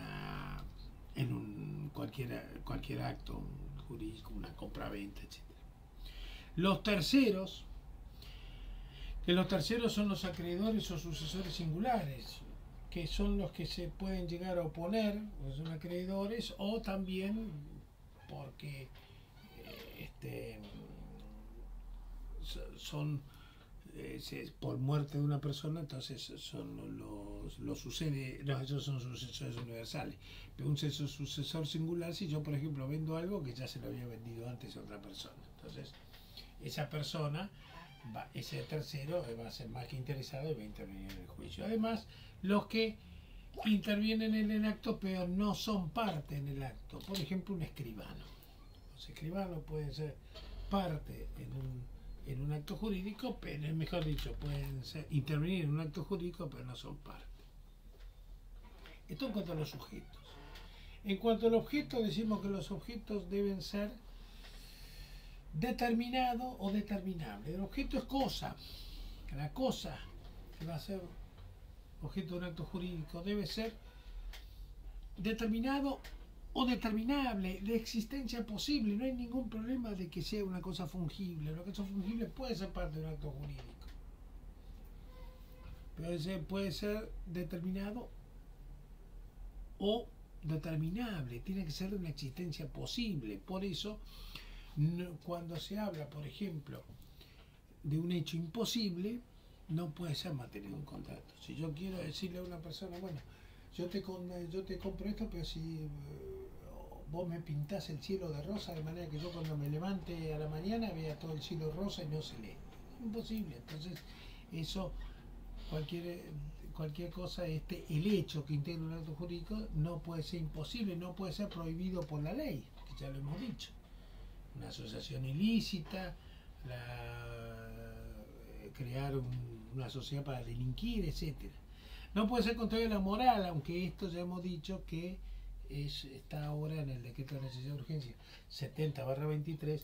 cualquier acto jurídico, una compra-venta, etc. Los terceros son los acreedores o sucesores singulares, que son los que se pueden llegar a oponer, pues son acreedores, o también porque son por muerte de una persona, entonces son los sucede, no, esos son sucesores universales. Pero un sucesor singular, si yo por ejemplo vendo algo que ya se lo había vendido antes a otra persona, entonces esa persona, ese tercero va a ser más que interesado y va a intervenir en el juicio. Además, los que intervienen en el acto pero no son parte en el acto, por ejemplo un escribano. Los escribanos pueden ser parte en un acto jurídico, pero mejor dicho, pueden intervenir en un acto jurídico pero no son parte. Esto en cuanto a los sujetos. En cuanto al objeto, decimos que los objetos deben ser determinado o determinable. El objeto es cosa. La cosa que va a ser objeto de un acto jurídico debe ser determinado o determinable, de existencia posible. No hay ningún problema de que sea una cosa fungible. Una cosa fungible puede ser parte de un acto jurídico. Puede ser determinado o determinable. Tiene que ser de una existencia posible. Por eso, cuando se habla, por ejemplo, de un hecho imposible, no puede ser materia de un contrato. Si yo quiero decirle a una persona, bueno, yo te compro esto, pero si vos me pintás el cielo de rosa, de manera que yo cuando me levante a la mañana vea todo el cielo rosa y no se lee. Imposible. Entonces, eso, cualquier cosa, el hecho que integra un acto jurídico no puede ser imposible, no puede ser prohibido por la ley, que ya lo hemos dicho. Una asociación ilícita, crear una sociedad para delinquir, etcétera. No puede ser contrario a la moral, aunque esto ya hemos dicho que está ahora en el decreto de necesidad de urgencia 70/23,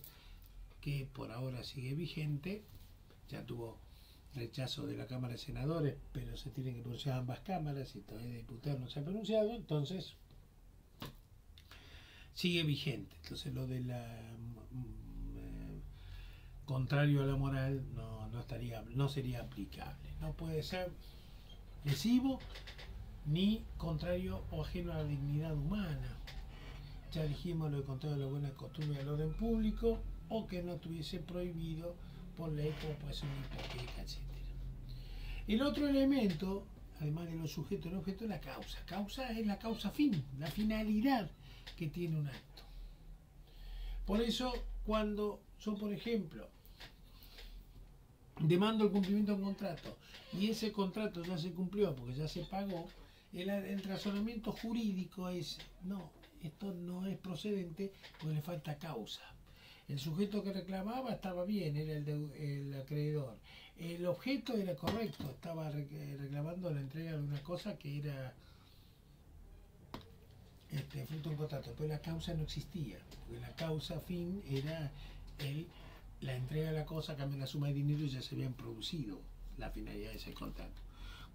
que por ahora sigue vigente. Ya tuvo rechazo de la Cámara de Senadores, pero se tienen que pronunciar ambas cámaras y todavía el diputado no se ha pronunciado, entonces sigue vigente. Entonces lo de contrario a la moral no sería aplicable. No puede ser lesivo ni contrario o ajeno a la dignidad humana. Ya dijimos lo de contrario a la buena costumbre del orden público, o que no estuviese prohibido por ley, como puede ser una hipoteca, etc. El otro elemento, además de los sujetos y el objeto, es la causa. Causa es la causa fin, la finalidad que tiene un acto. Por eso, cuando yo, por ejemplo, demando el cumplimiento de un contrato y ese contrato ya se cumplió porque ya se pagó, el razonamiento jurídico es: no, esto no es procedente porque le falta causa. El sujeto que reclamaba estaba bien, era el acreedor. El objeto era correcto, estaba reclamando la entrega de una cosa que era fruto de un contrato, pero la causa no existía, porque la causa fin era la entrega de la cosa a cambio de la suma de dinero y ya se habían producido la finalidad de ese contrato.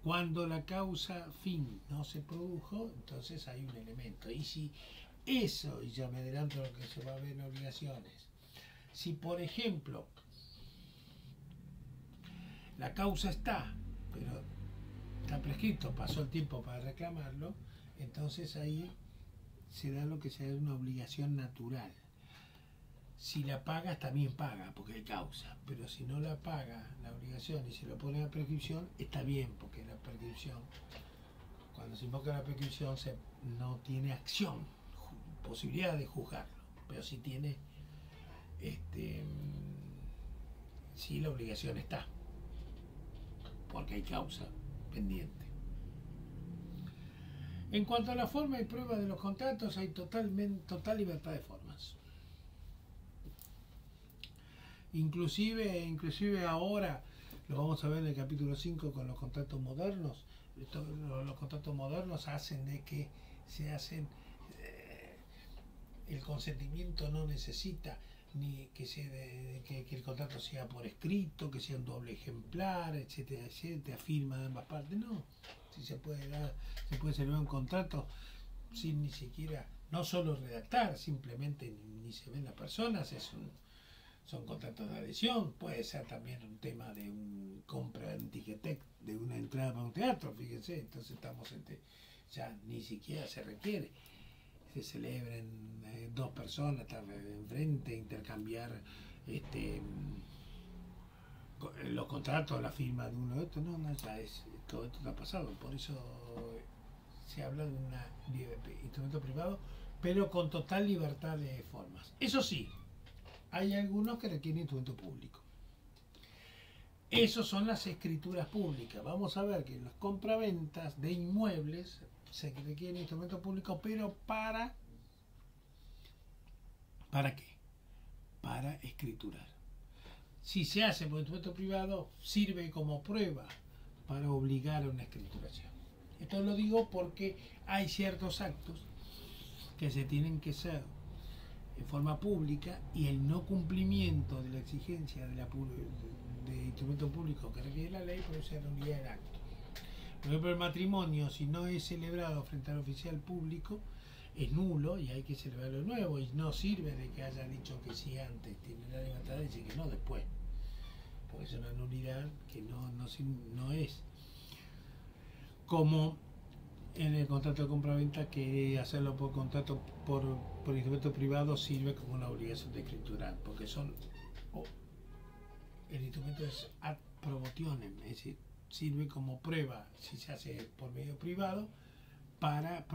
Cuando la causa fin no se produjo, entonces hay un elemento. Y si eso, y ya me adelanto a lo que se va a ver en obligaciones, si por ejemplo la causa está, pero está prescrito, pasó el tiempo para reclamarlo, entonces ahí se da lo que se da una obligación natural. Si la pagas, también paga, porque hay causa. Pero si no la paga la obligación y se lo pone a prescripción, está bien, porque la prescripción, cuando se invoca la prescripción, no tiene acción, posibilidad de juzgarlo, pero sí tiene, sí, la obligación está, porque hay causa pendiente. En cuanto a la forma y prueba de los contratos, hay total libertad de formas. Inclusive ahora, lo vamos a ver en el capítulo 5 con los contratos modernos. Los contratos modernos hacen de que se hacen el consentimiento no necesita ni que el contrato sea por escrito, que sea un doble ejemplar, etcétera, etcétera, firma de ambas partes. No, si se puede celebrar un contrato sin ni siquiera, no solo redactar, simplemente ni se ven las personas, son contratos de adhesión. Puede ser también un tema de un compra en Ticketek de una entrada para un teatro, fíjense. Entonces ya ni siquiera se requiere se celebren dos personas enfrente, intercambiar los contratos, la firma de uno de otro. No, ya todo esto está pasado. Por eso se habla de un instrumento privado, pero con total libertad de formas. Eso sí, hay algunos que requieren instrumento público. Esas son las escrituras públicas. Vamos a ver que en las compraventas de inmuebles se requiere instrumento público, pero ¿para qué? Para escriturar. Si se hace por instrumento privado, sirve como prueba para obligar a una escrituración. Esto lo digo porque hay ciertos actos que se tienen que hacer en forma pública y el no cumplimiento de la exigencia de instrumento público que requiere la ley produce nulidad del acto. Por ejemplo, el matrimonio, si no es celebrado frente al oficial público, es nulo y hay que celebrarlo de nuevo, y no sirve de que haya dicho que sí antes, tiene la libertad de decir que no después, porque es una nulidad que no es como en el contrato de compraventa, que hacerlo por contrato por instrumento privado sirve como una obligación de escriturar, porque el instrumento es ad promotionem, es decir, sirve como prueba si se hace por medio privado, para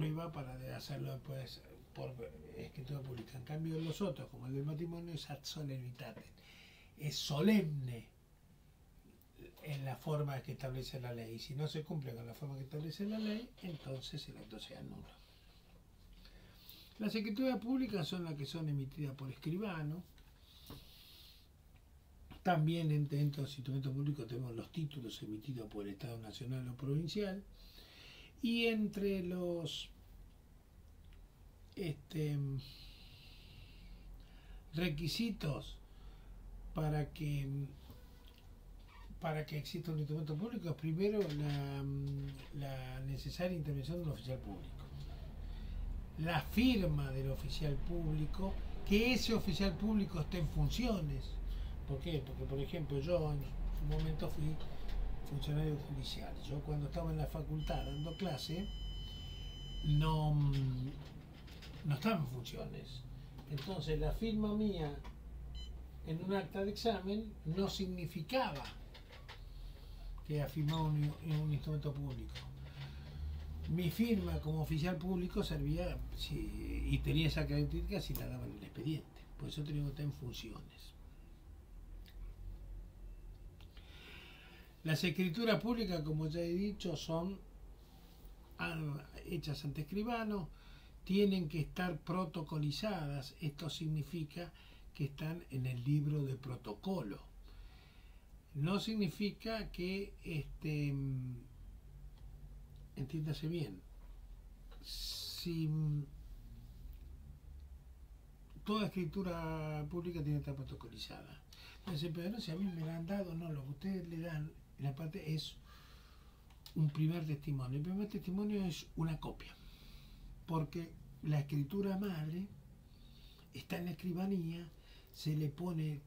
hacerlo después por escritura pública. En cambio, los otros, como el del matrimonio, es ad solemnitatem, es solemne en la forma que establece la ley. Y si no se cumple con la forma que establece la ley, entonces el acto se anula. Las escrituras públicas son las que son emitidas por escribano. También dentro de los instrumentos públicos tenemos los títulos emitidos por el Estado Nacional o Provincial. Y entre los requisitos para que exista un instrumento público es primero la necesaria intervención de un oficial público, la firma del oficial público, que ese oficial público esté en funciones. ¿Por qué? Porque, por ejemplo, yo en un momento fui funcionario judicial. Yo cuando estaba en la facultad dando clase no estaba en funciones. Entonces la firma mía en un acta de examen no significaba que había firmado en un instrumento público. Mi firma como oficial público servía y tenía esa característica si la daban en el expediente. Por eso tenía que estar en funciones. Las escrituras públicas, como ya he dicho, son hechas ante escribano, tienen que estar protocolizadas. Esto significa que están en el libro de protocolo. No significa que, entiéndase bien, si toda escritura pública tiene que estar protocolizada. Entonces, pero no, si a mí me la han dado, no, lo que ustedes le dan, en la parte es un primer testimonio. El primer testimonio es una copia, porque la escritura madre está en la escribanía, se le pone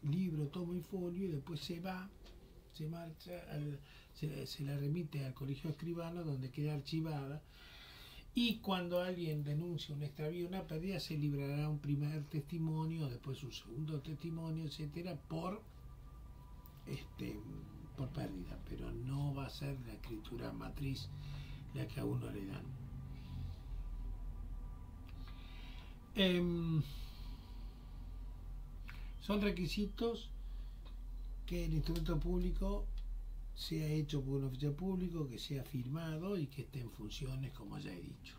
libro, tomo y folio, y después se marcha, se la remite al colegio escribano, donde queda archivada, y cuando alguien denuncia un extravío, una pérdida, se librará un primer testimonio, después un segundo testimonio, etcétera, por pérdida, pero no va a ser la escritura matriz la que a uno le dan. Son requisitos que el instrumento público sea hecho por un oficial público, que sea firmado y que esté en funciones, como ya he dicho.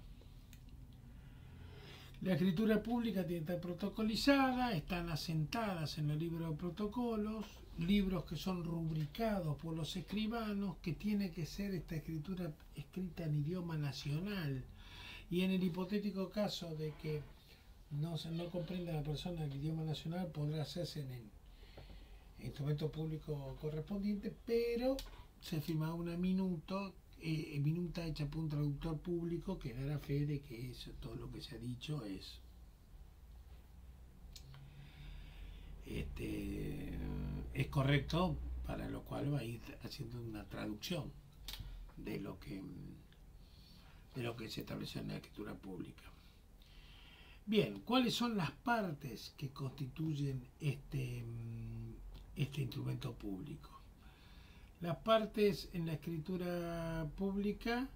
La escritura pública tiene que estar protocolizada, están asentadas en el libro de protocolos, libros que son rubricados por los escribanos, que tiene que ser esta escritura escrita en idioma nacional. Y en el hipotético caso de que no comprende la persona el idioma nacional, podrá hacerse en el instrumento público correspondiente, pero se firma una minuta hecha por un traductor público que dará fe de que eso, todo lo que se ha dicho es correcto, para lo cual va a ir haciendo una traducción de lo que se estableció en la escritura pública. Bien, ¿cuáles son las partes que constituyen este instrumento público? Las partes en la escritura pública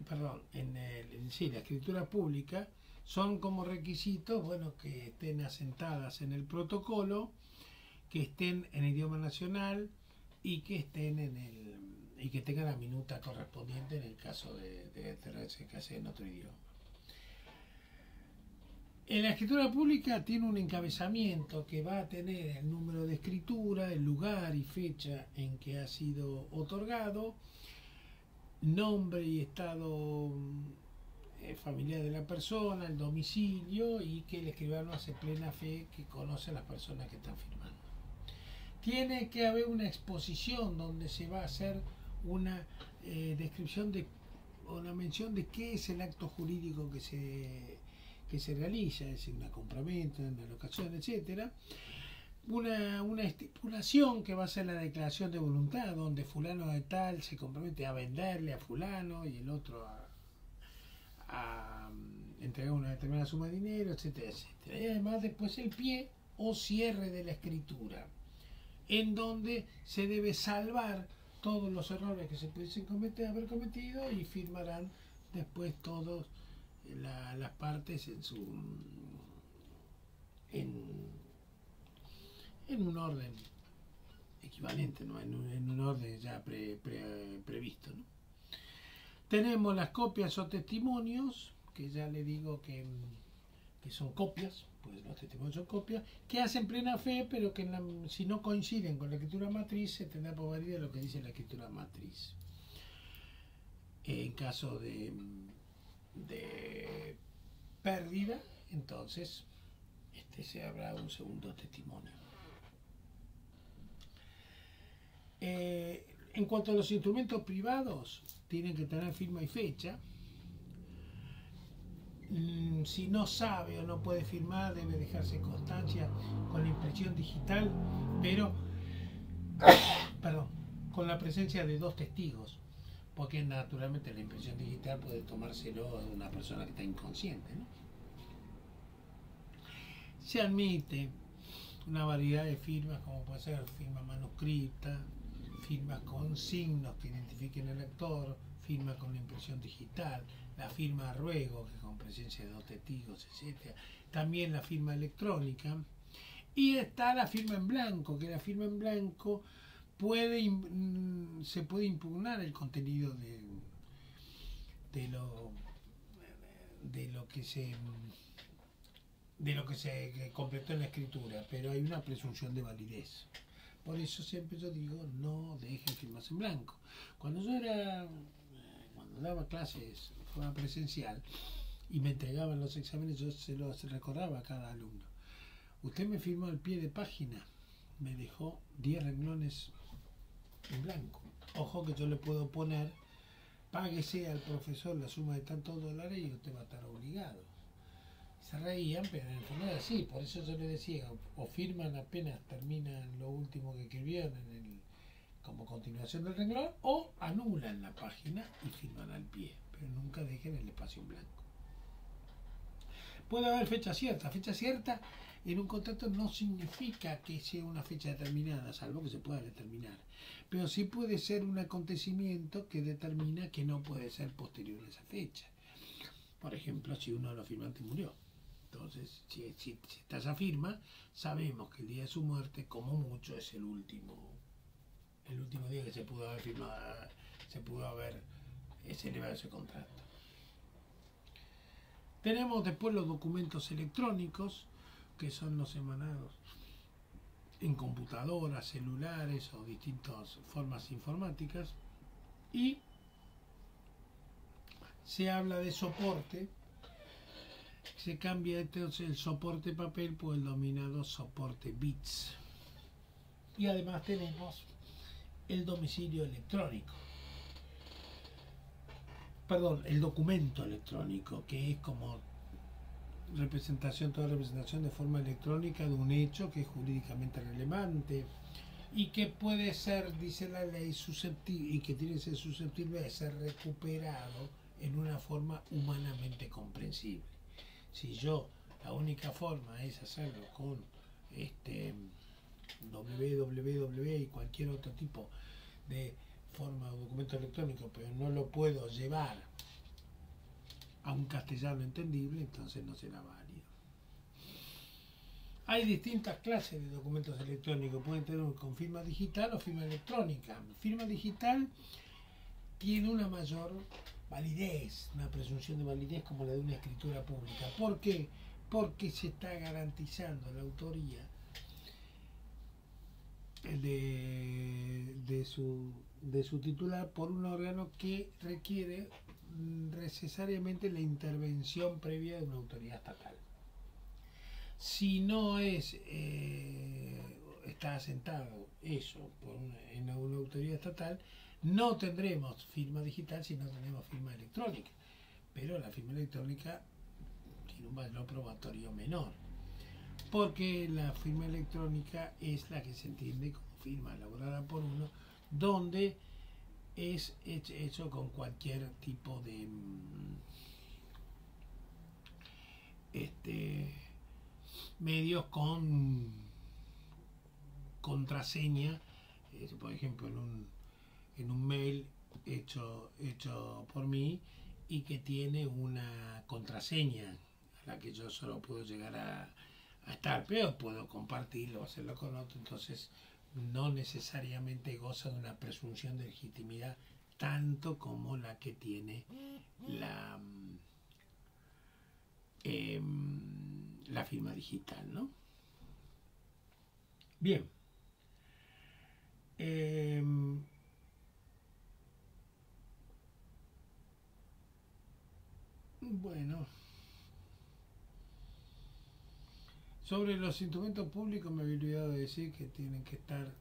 la escritura pública son como requisitos, bueno, que estén asentadas en el protocolo, que estén en idioma nacional y que estén y que tengan la minuta correspondiente en el caso de tenerse que hacer en otro idioma. En la escritura pública tiene un encabezamiento que va a tener el número de escritura, el lugar y fecha en que ha sido otorgado, nombre y estado familiar de la persona, el domicilio, y que el escribano hace plena fe que conoce a las personas que están firmando. Tiene que haber una exposición donde se va a hacer una descripción o una mención de qué es el acto jurídico que se realiza, es decir, una compraventa, una locación, etcétera. Una estipulación que va a ser la declaración de voluntad, donde fulano de tal se compromete a venderle a fulano y el otro a entregar una determinada suma de dinero, etcétera, etcétera. Y además después el pie o cierre de la escritura, en donde se debe salvar todos los errores que se pudiesen haber cometido, y firmarán después todas las partes en un orden equivalente, ¿no? en un orden ya previsto, ¿no? Tenemos las copias o testimonios, que ya le digo que son copias, pues los testimonios son copias, que hacen plena fe, pero que si no coinciden con la escritura matriz, se tendrá por válida lo que dice la escritura matriz. En caso de pérdida, entonces se habrá un segundo testimonio. En cuanto a los instrumentos privados, tienen que tener firma y fecha. Si no sabe o no puede firmar, debe dejarse constancia con la impresión digital, pero con la presencia de 2 testigos, porque naturalmente la impresión digital puede tomárselo a una persona que está inconsciente, ¿no? Se admite una variedad de firmas, como puede ser firma manuscrita, firmas con signos que identifiquen al lector, firma con la impresión digital, la firma a ruego, que con presencia de 2 testigos, etc. También la firma electrónica. Y está la firma en blanco, que la firma en blanco se puede impugnar el contenido de lo que se completó en la escritura, pero hay una presunción de validez. Por eso siempre yo digo, no dejen firmas en blanco. Cuando daba clases de forma presencial y me entregaban los exámenes, yo se los recordaba a cada alumno. Usted me firmó al pie de página, me dejó 10 renglones en blanco. Ojo que yo le puedo poner, páguese al profesor la suma de tantos dólares y usted va a estar obligado. Se reían, pero en el fondo es así. Por eso yo les decía, o firman apenas terminan lo último que escribieron como continuación del renglón, o anulan la página y firman al pie, pero nunca dejen el espacio en blanco. Puede haber fecha cierta. Fecha cierta en un contrato no significa que sea una fecha determinada, salvo que se pueda determinar, pero sí puede ser un acontecimiento que determina que no puede ser posterior a esa fecha. Por ejemplo, si uno de los firmantes murió. Entonces, si está esa firma, sabemos que el día de su muerte, como mucho, es el último día que se pudo haber firmado, se pudo haber celebrado ese contrato. Tenemos después los documentos electrónicos, que son los emanados en computadoras, celulares o distintas formas informáticas, y se habla de soporte, se cambia entonces el soporte papel por el denominado soporte bits. Y además tenemos el domicilio electrónico. Perdón, el documento electrónico, que es como toda representación de forma electrónica de un hecho que es jurídicamente relevante y que puede ser, dice la ley, susceptible y que tiene que ser susceptible de ser recuperado en una forma humanamente comprensible. Si yo, la única forma es hacerlo con www y cualquier otro tipo de forma o documento electrónico, pero no lo puedo llevar a un castellano entendible, entonces no será válido. Hay distintas clases de documentos electrónicos, pueden tener con firma digital o firma electrónica. Firma digital tiene una mayor validez, una presunción de validez como la de una escritura pública. ¿Por qué? Porque se está garantizando la autoría de su titular por un órgano que requiere necesariamente la intervención previa de una autoridad estatal. Si no está asentado eso en una autoridad estatal, no tendremos firma digital si no tenemos firma electrónica, pero la firma electrónica tiene un valor probatorio menor, porque la firma electrónica es la que se entiende como firma elaborada por uno, donde es hecho con cualquier tipo de medios con contraseña, por ejemplo en un mail hecho por mí y que tiene una contraseña a la que yo solo puedo llegar a estar, pero puedo compartirlo, hacerlo con otro, entonces no necesariamente goza de una presunción de legitimidad tanto como la que tiene la firma digital, ¿no? Bien. Bueno. Sobre los instrumentos públicos me había olvidado de decir que tienen que estar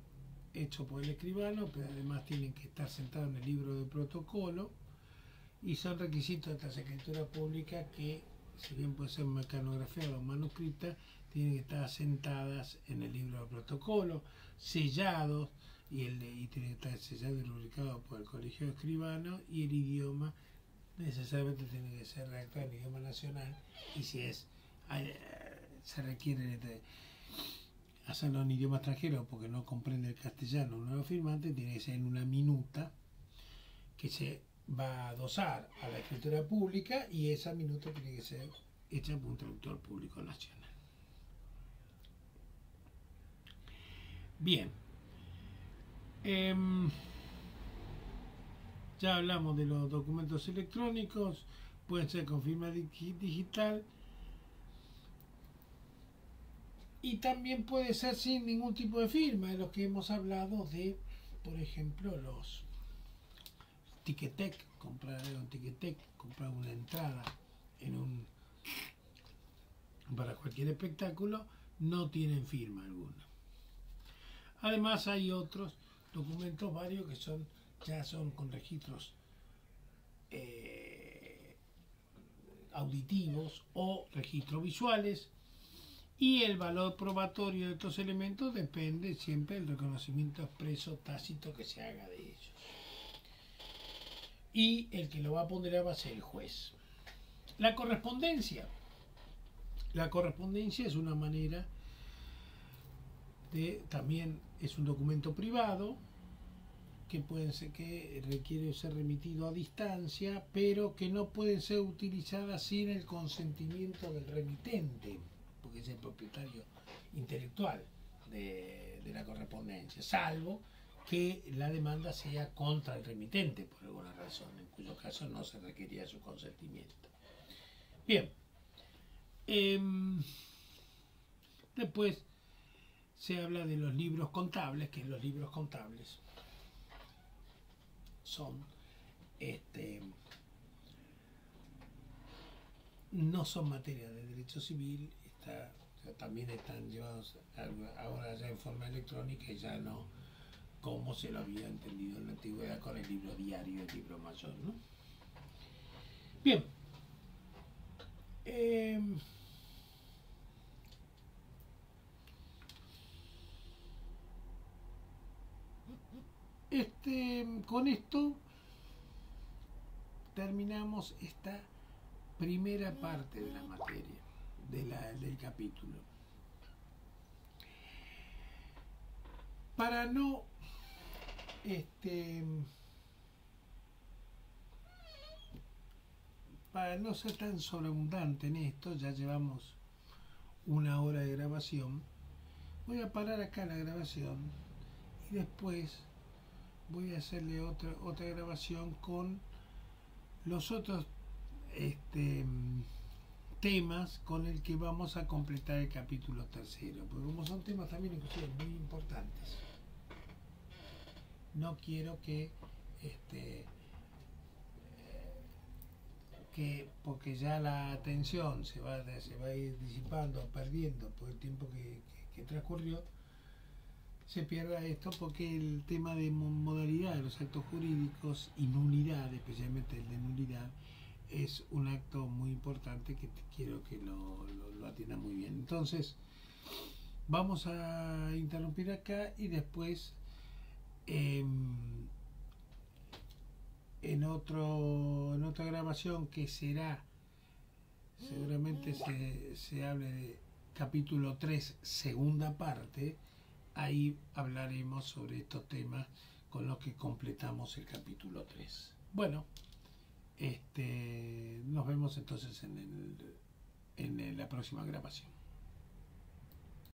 hechos por el escribano, pero además tienen que estar sentados en el libro de protocolo y son requisitos de esta escritura pública que, si bien puede ser mecanografiada o manuscrita, tienen que estar asentadas en el libro de protocolo, sellados, y tienen que estar sellados y rubricados por el colegio de escribanos, y el idioma necesariamente tiene que ser redactado en idioma nacional, y si se requiere hacerlo en idioma extranjero porque no comprende el castellano un nuevo firmante, tiene que ser en una minuta que se va a adosar a la escritura pública, y esa minuta tiene que ser hecha por un traductor público nacional. Bien. Ya hablamos de los documentos electrónicos, pueden ser con firma digital y también puede ser sin ningún tipo de firma, de los que hemos hablado de, por ejemplo, los Ticketek, comprar un Ticketek, comprar una entrada para cualquier espectáculo, no tienen firma alguna. Además hay otros documentos varios que ya son con registros auditivos o registros visuales, y el valor probatorio de estos elementos depende siempre del reconocimiento expreso tácito que se haga de ellos, y el que lo va a ponderar va a ser el juez. La correspondencia es una manera también es un documento privado que requiere ser remitido a distancia, pero que no pueden ser utilizadas sin el consentimiento del remitente, porque es el propietario intelectual de la correspondencia, salvo que la demanda sea contra el remitente por alguna razón, en cuyo caso no se requería su consentimiento. Bien. Después se habla de los libros contables, que los libros contables son no son materia de derecho civil, también están llevados ahora ya en forma electrónica y ya no como se lo había entendido en la antigüedad con el libro diario, el libro mayor, ¿no? Bien. Con esto terminamos esta primera parte de la materia, del capítulo. Para no ser tan sobreabundante en esto, ya llevamos 1 hora de grabación, voy a parar acá la grabación y después voy a hacerle otra grabación con los otros temas con el que vamos a completar el capítulo 3, porque como son temas también inclusive muy importantes, no quiero que porque ya la atención se va a ir disipando, perdiendo por el tiempo que transcurrió, se pierda esto, porque el tema de modalidad de los actos jurídicos y nulidad, especialmente el de nulidad, es un acto muy importante que quiero que lo atienda muy bien. Entonces vamos a interrumpir acá y después en otra grabación que será, seguramente se hable de capítulo 3, segunda parte, ahí hablaremos sobre estos temas con los que completamos el capítulo 3. Bueno, nos vemos entonces en la próxima grabación.